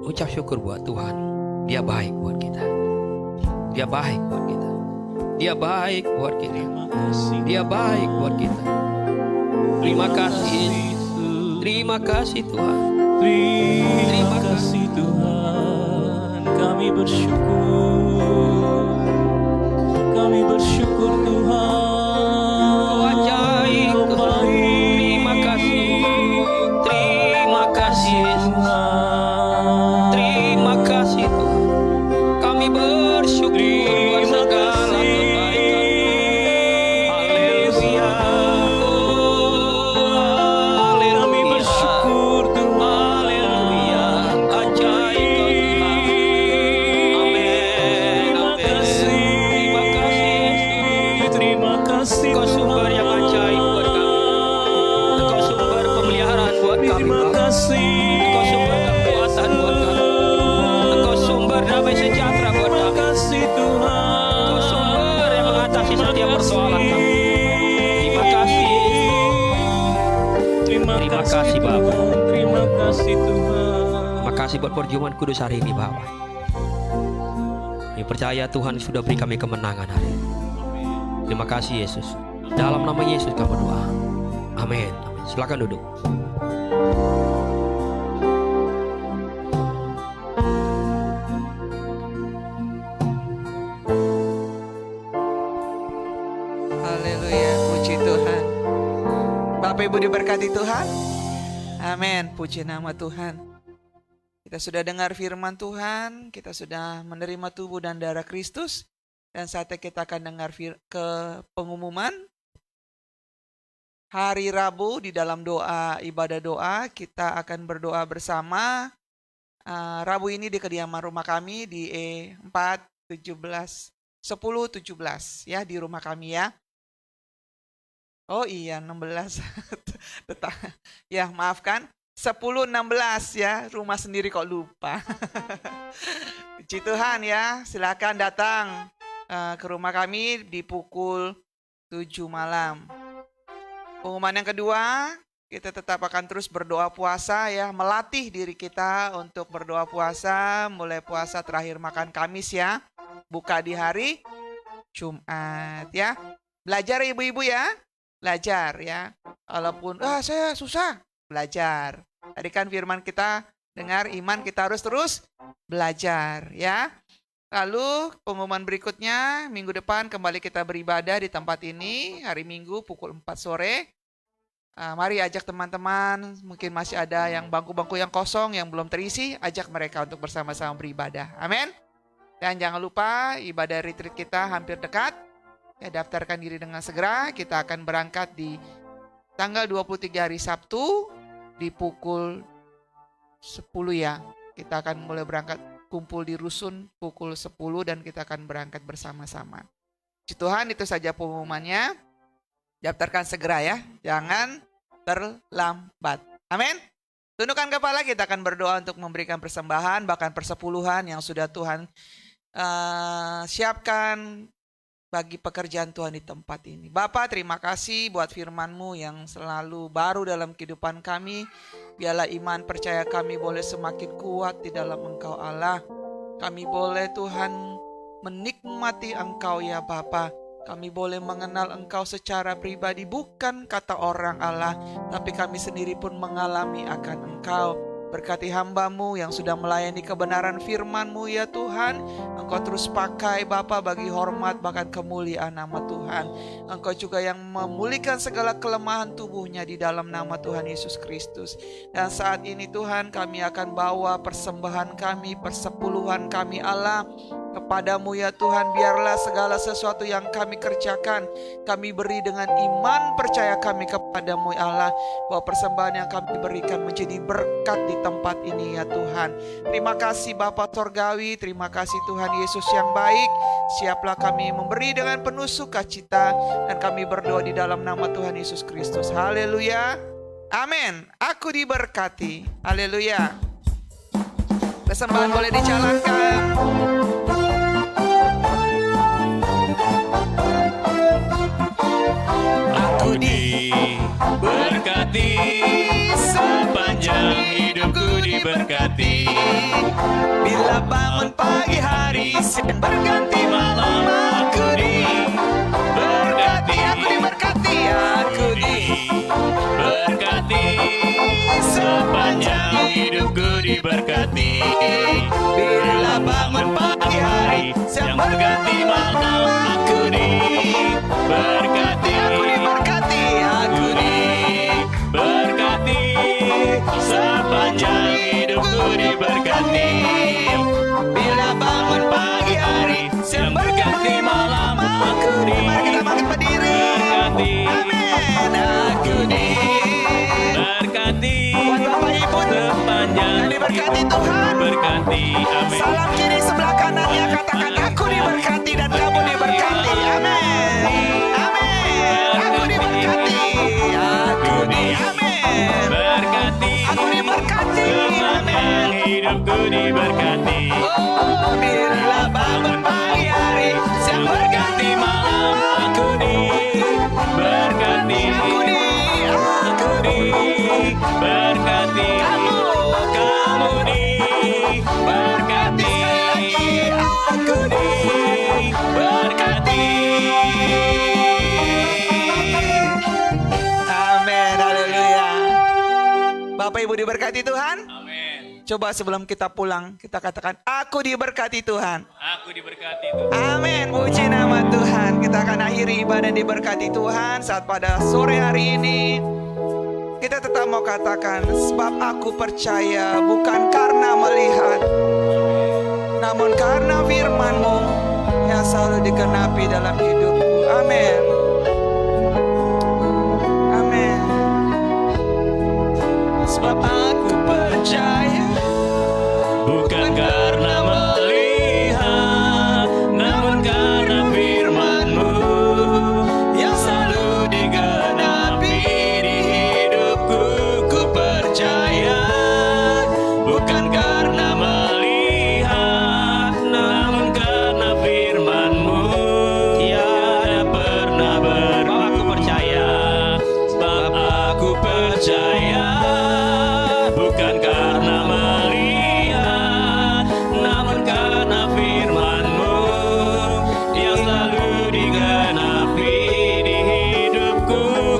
Ucap syukur buat Tuhan. Dia baik buat kita. Dia baik buat kita. Dia baik buat kita. Dia baik buat kita. Terima kasih. Terima kasih Tuhan. Terima kasih Tuhan. Kami bersyukur. Kami bersyukur Tuhan. Kau ajaib Tuhan. Terima kasih. Terima kasih Tuhan. Terima kasih Tuhan. Kami bersyukur buat segala kebaikan. Haleluya. Kami bersyukur Tuhan. Haleluya. Ajaib Kau Tuhan. Amin. Amin. Terima kasih Yesus. Terima kasih Engkau sumber yang ajaib buat kami. Engkau sumber pemeliharaan buat kami. Terima Bapa. kasih. Engkau sumber kekuatan buat kami. Engkau sumber damai sejahtera buat Terima kami. kasih Tuhan. Engkau sumber yang mengatasi setiap persoalan kami. Terima kasih. Terima kasih, Bapa. Terima kasih Tuhan. Terima kasih buat perjumpaan kudus hari ini Bapa. Kami percaya Tuhan sudah beri kami kemenangan hari ini. Terima kasih Yesus. Dalam nama Yesus kami berdoa. Amin. Amin. Silakan duduk. Haleluya, puji Tuhan. Bapak Ibu diberkati Tuhan. Amin, puji nama Tuhan. Kita sudah dengar firman Tuhan, kita sudah menerima tubuh dan darah Kristus. Dan saatnya kita akan dengar ke pengumuman. Hari Rabu di dalam doa, ibadah doa, kita akan berdoa bersama. Rabu ini di kediaman rumah kami di E4 17 10 17 ya, di rumah kami ya. Oh iya 16. Ya maafkan, 10 16 ya, rumah sendiri kok lupa. Puji Tuhan ya, silakan datang ke rumah kami di pukul 7 malam. Pengumuman yang kedua, kita tetap akan terus berdoa puasa ya, melatih diri kita untuk berdoa puasa, mulai puasa terakhir makan Kamis ya, buka di hari Jumat ya. Belajar ibu-ibu ya, belajar ya. Walaupun saya susah, belajar. Tadi kan firman kita dengar iman kita harus terus belajar ya. Lalu pengumuman berikutnya, minggu depan kembali kita beribadah di tempat ini, hari Minggu pukul 4 sore. Mari ajak teman-teman, mungkin masih ada yang bangku-bangku yang kosong, yang belum terisi, ajak mereka untuk bersama-sama beribadah. Amin. Dan jangan lupa ibadah retreat kita hampir dekat. Ya, daftarkan diri dengan segera, kita akan berangkat di tanggal 23 hari Sabtu di pukul 10 ya. Kita akan mulai berangkat kumpul di rusun pukul 10 dan kita akan berangkat bersama-sama. Puji Tuhan, itu saja pengumumannya. Daftarkan segera ya, jangan terlambat. Amin. Tundukkan kepala, kita akan berdoa untuk memberikan persembahan, bahkan persepuluhan yang sudah Tuhan siapkan bagi pekerjaan Tuhan di tempat ini. Bapa, terima kasih buat firman-Mu yang selalu baru dalam kehidupan kami. Biarlah iman percaya kami boleh semakin kuat di dalam Engkau Allah. Kami boleh Tuhan menikmati Engkau ya Bapa. Kami boleh mengenal Engkau secara pribadi, bukan kata orang Allah, tapi kami sendiri pun mengalami akan Engkau. Berkati hamba-Mu yang sudah melayani kebenaran firman-Mu ya Tuhan. Engkau terus pakai Bapa bagi hormat bahkan kemuliaan nama Tuhan. Engkau juga yang memulihkan segala kelemahan tubuhnya di dalam nama Tuhan Yesus Kristus. Dan saat ini Tuhan, kami akan bawa persembahan kami, persepuluhan kami Allah kepadamu ya Tuhan. Biarlah segala sesuatu yang kami kerjakan, kami beri dengan iman percaya kami kepadamu ya Allah, bahwa persembahan yang kami berikan menjadi berkat di tempat ini ya Tuhan. Terima kasih Bapa Sorgawi, terima kasih Tuhan Yesus yang baik. Siaplah kami memberi dengan penuh sukacita, dan kami berdoa di dalam nama Tuhan Yesus Kristus. Haleluya, amin. Aku diberkati, haleluya. Persembahan boleh dijalankan. Aku diberkati, sepanjang hidupku diberkati. Bila bangun pagi hari, siang berganti malam, aku diberkati, aku diberkati, aku diberkati, sepanjang hidupku diberkati. Bila bangun pagi hari, siang berganti malam, aku diberkati, aku diberkati, aku diberkati, sepanjang hidupku diberkati. Bila bangun pagi hari, siang berganti malam, aku mari kita bangkit berdiri. Amin. Aku Berkati, buat Bapak Ibu sepanjang yang diberkati Tuhan. berkati, amin. Salam kiri sebelah kanannya, katakan aku diberkati dan kamu diberkati. Amin. Amin. Aku diberkati. Amin. Berkati, Aku diberkati. sepanjang hidupku diberkati. Oh, bila bangun pagi hari, siang berganti malam, Aku diberkati, aku diberkati, kamu diberkati, aku diberkati. Amin, haleluya. Bapak Ibu diberkati Tuhan. Amin. Coba sebelum kita pulang, kita katakan, aku diberkati Tuhan. Aku diberkati Tuhan. Amin, puji nama Tuhan. Kita akan akhiri ibadah diberkati Tuhan saat pada sore hari ini. Kita tetap mau katakan, sebab aku percaya bukan karena melihat, namun karena firman-Mu yang selalu digenapi dalam hidupku. Amin. Amin. Sebab aku percaya Bukan karena melihat, namun karena firman-Mu yang selalu digenapi di hidupku. Ku percaya, bukan karena melihat, namun karena firman-Mu tiada pernah berubah. Aku percaya, sebab aku percaya, bukan karena melihat, namun karena firman-Mu yang selalu digenapi di hidupku.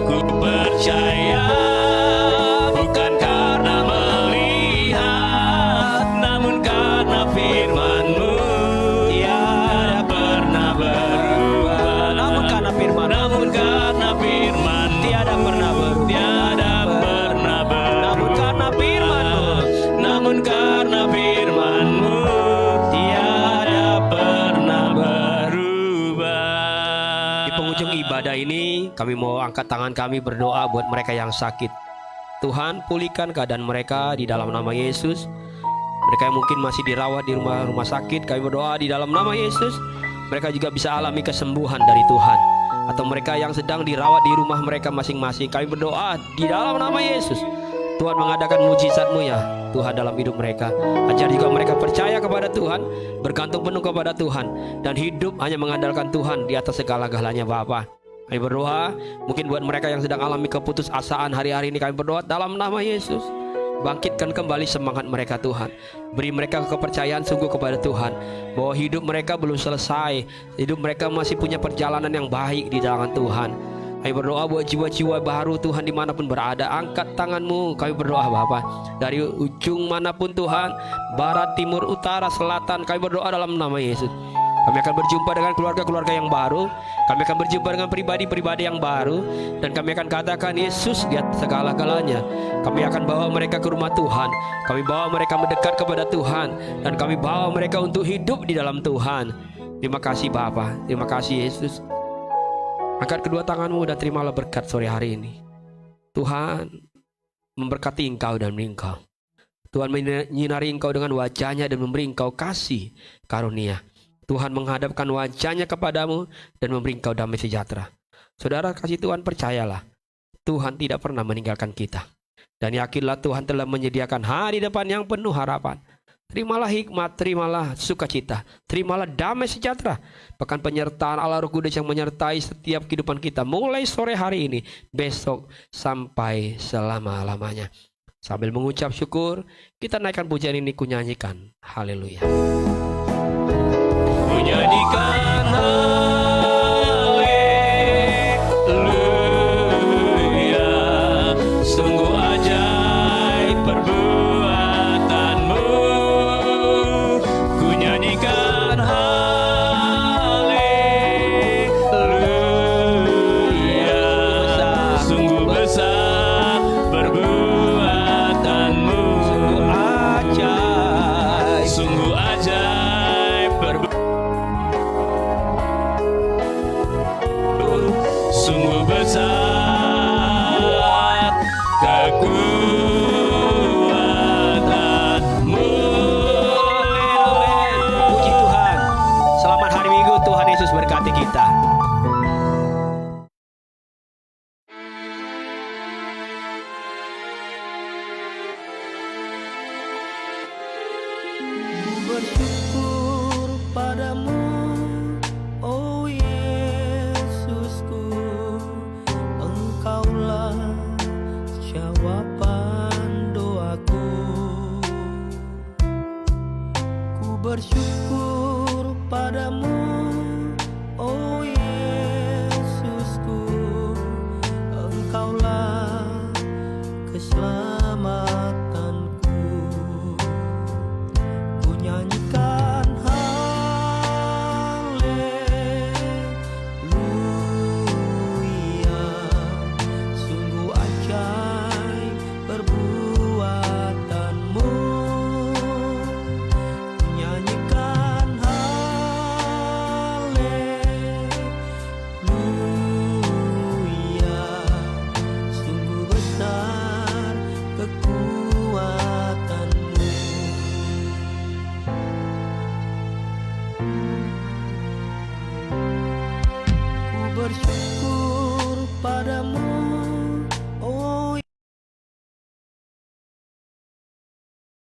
Kami mau angkat tangan kami berdoa buat mereka yang sakit. Tuhan, pulihkan keadaan mereka di dalam nama Yesus. Mereka yang mungkin masih dirawat di rumah sakit, kami berdoa di dalam nama Yesus, mereka juga bisa alami kesembuhan dari Tuhan. Atau mereka yang sedang dirawat di rumah mereka masing-masing, kami berdoa di dalam nama Yesus, Tuhan mengadakan mujizat-Mu ya Tuhan dalam hidup mereka. Ajar juga mereka percaya kepada Tuhan, bergantung penuh kepada Tuhan, dan hidup hanya mengandalkan Tuhan di atas segala-galanya Bapa. Kami berdoa mungkin buat mereka yang sedang alami keputusasaan hari-hari ini, kami berdoa dalam nama Yesus, bangkitkan kembali semangat mereka Tuhan. Beri mereka kepercayaan sungguh kepada Tuhan, bahwa hidup mereka belum selesai. Hidup mereka masih punya perjalanan yang baik di tangan Tuhan. Kami berdoa buat jiwa-jiwa baru Tuhan dimanapun berada. Angkat tangan-Mu, kami berdoa Bapa. Dari ujung manapun Tuhan, barat, timur, utara, selatan, kami berdoa dalam nama Yesus. Kami akan berjumpa dengan keluarga-keluarga yang baru. Kami akan berjumpa dengan pribadi-pribadi yang baru. Dan kami akan katakan Yesus di atas segala-galanya. Kami akan bawa mereka ke rumah Tuhan. Kami bawa mereka mendekat kepada Tuhan. Dan kami bawa mereka untuk hidup di dalam Tuhan. Terima kasih Bapa. Terima kasih Yesus. Angkat kedua tangan-Mu dan terimalah berkat sore hari ini. Tuhan memberkati Engkau dan Engkau. Tuhan menyinari Engkau dengan wajah-Nya dan memberi Engkau kasih karunia. Tuhan menghadapkan wajah-Nya kepadamu dan memberi engkau damai sejahtera. Saudara kasih Tuhan, percayalah, Tuhan tidak pernah meninggalkan kita. Dan yakinlah Tuhan telah menyediakan hari depan yang penuh harapan. Terimalah hikmat, terimalah sukacita, terimalah damai sejahtera. Bahkan penyertaan Allah Roh Kudus yang menyertai setiap kehidupan kita, mulai sore hari ini, besok, sampai selama-lamanya. Sambil mengucap syukur, kita naikkan pujian ini, kunyanyikan. Haleluya. Nyanyikan haleluya, sungguh ajaib perbuatan-Mu. Ku nyanyikan haleluya, sungguh besar perbuatan-Mu. Sungguh ajaib perbuatan. Sungguh besar kekuatan-Mu. Puji Tuhan. Selamat hari Minggu, Tuhan Yesus berkati kita. Bersyukur padamu, oh Yesusku, Engkaulah jawaban doaku. Ku bersyukur padamu, oh Yesusku, Engkaulah keselamatanku. Ku nyanyikan haleluya, sungguh ajaib perbuatan-Mu. Ku nyanyikan haleluya, sungguh besar kekuatan-Mu.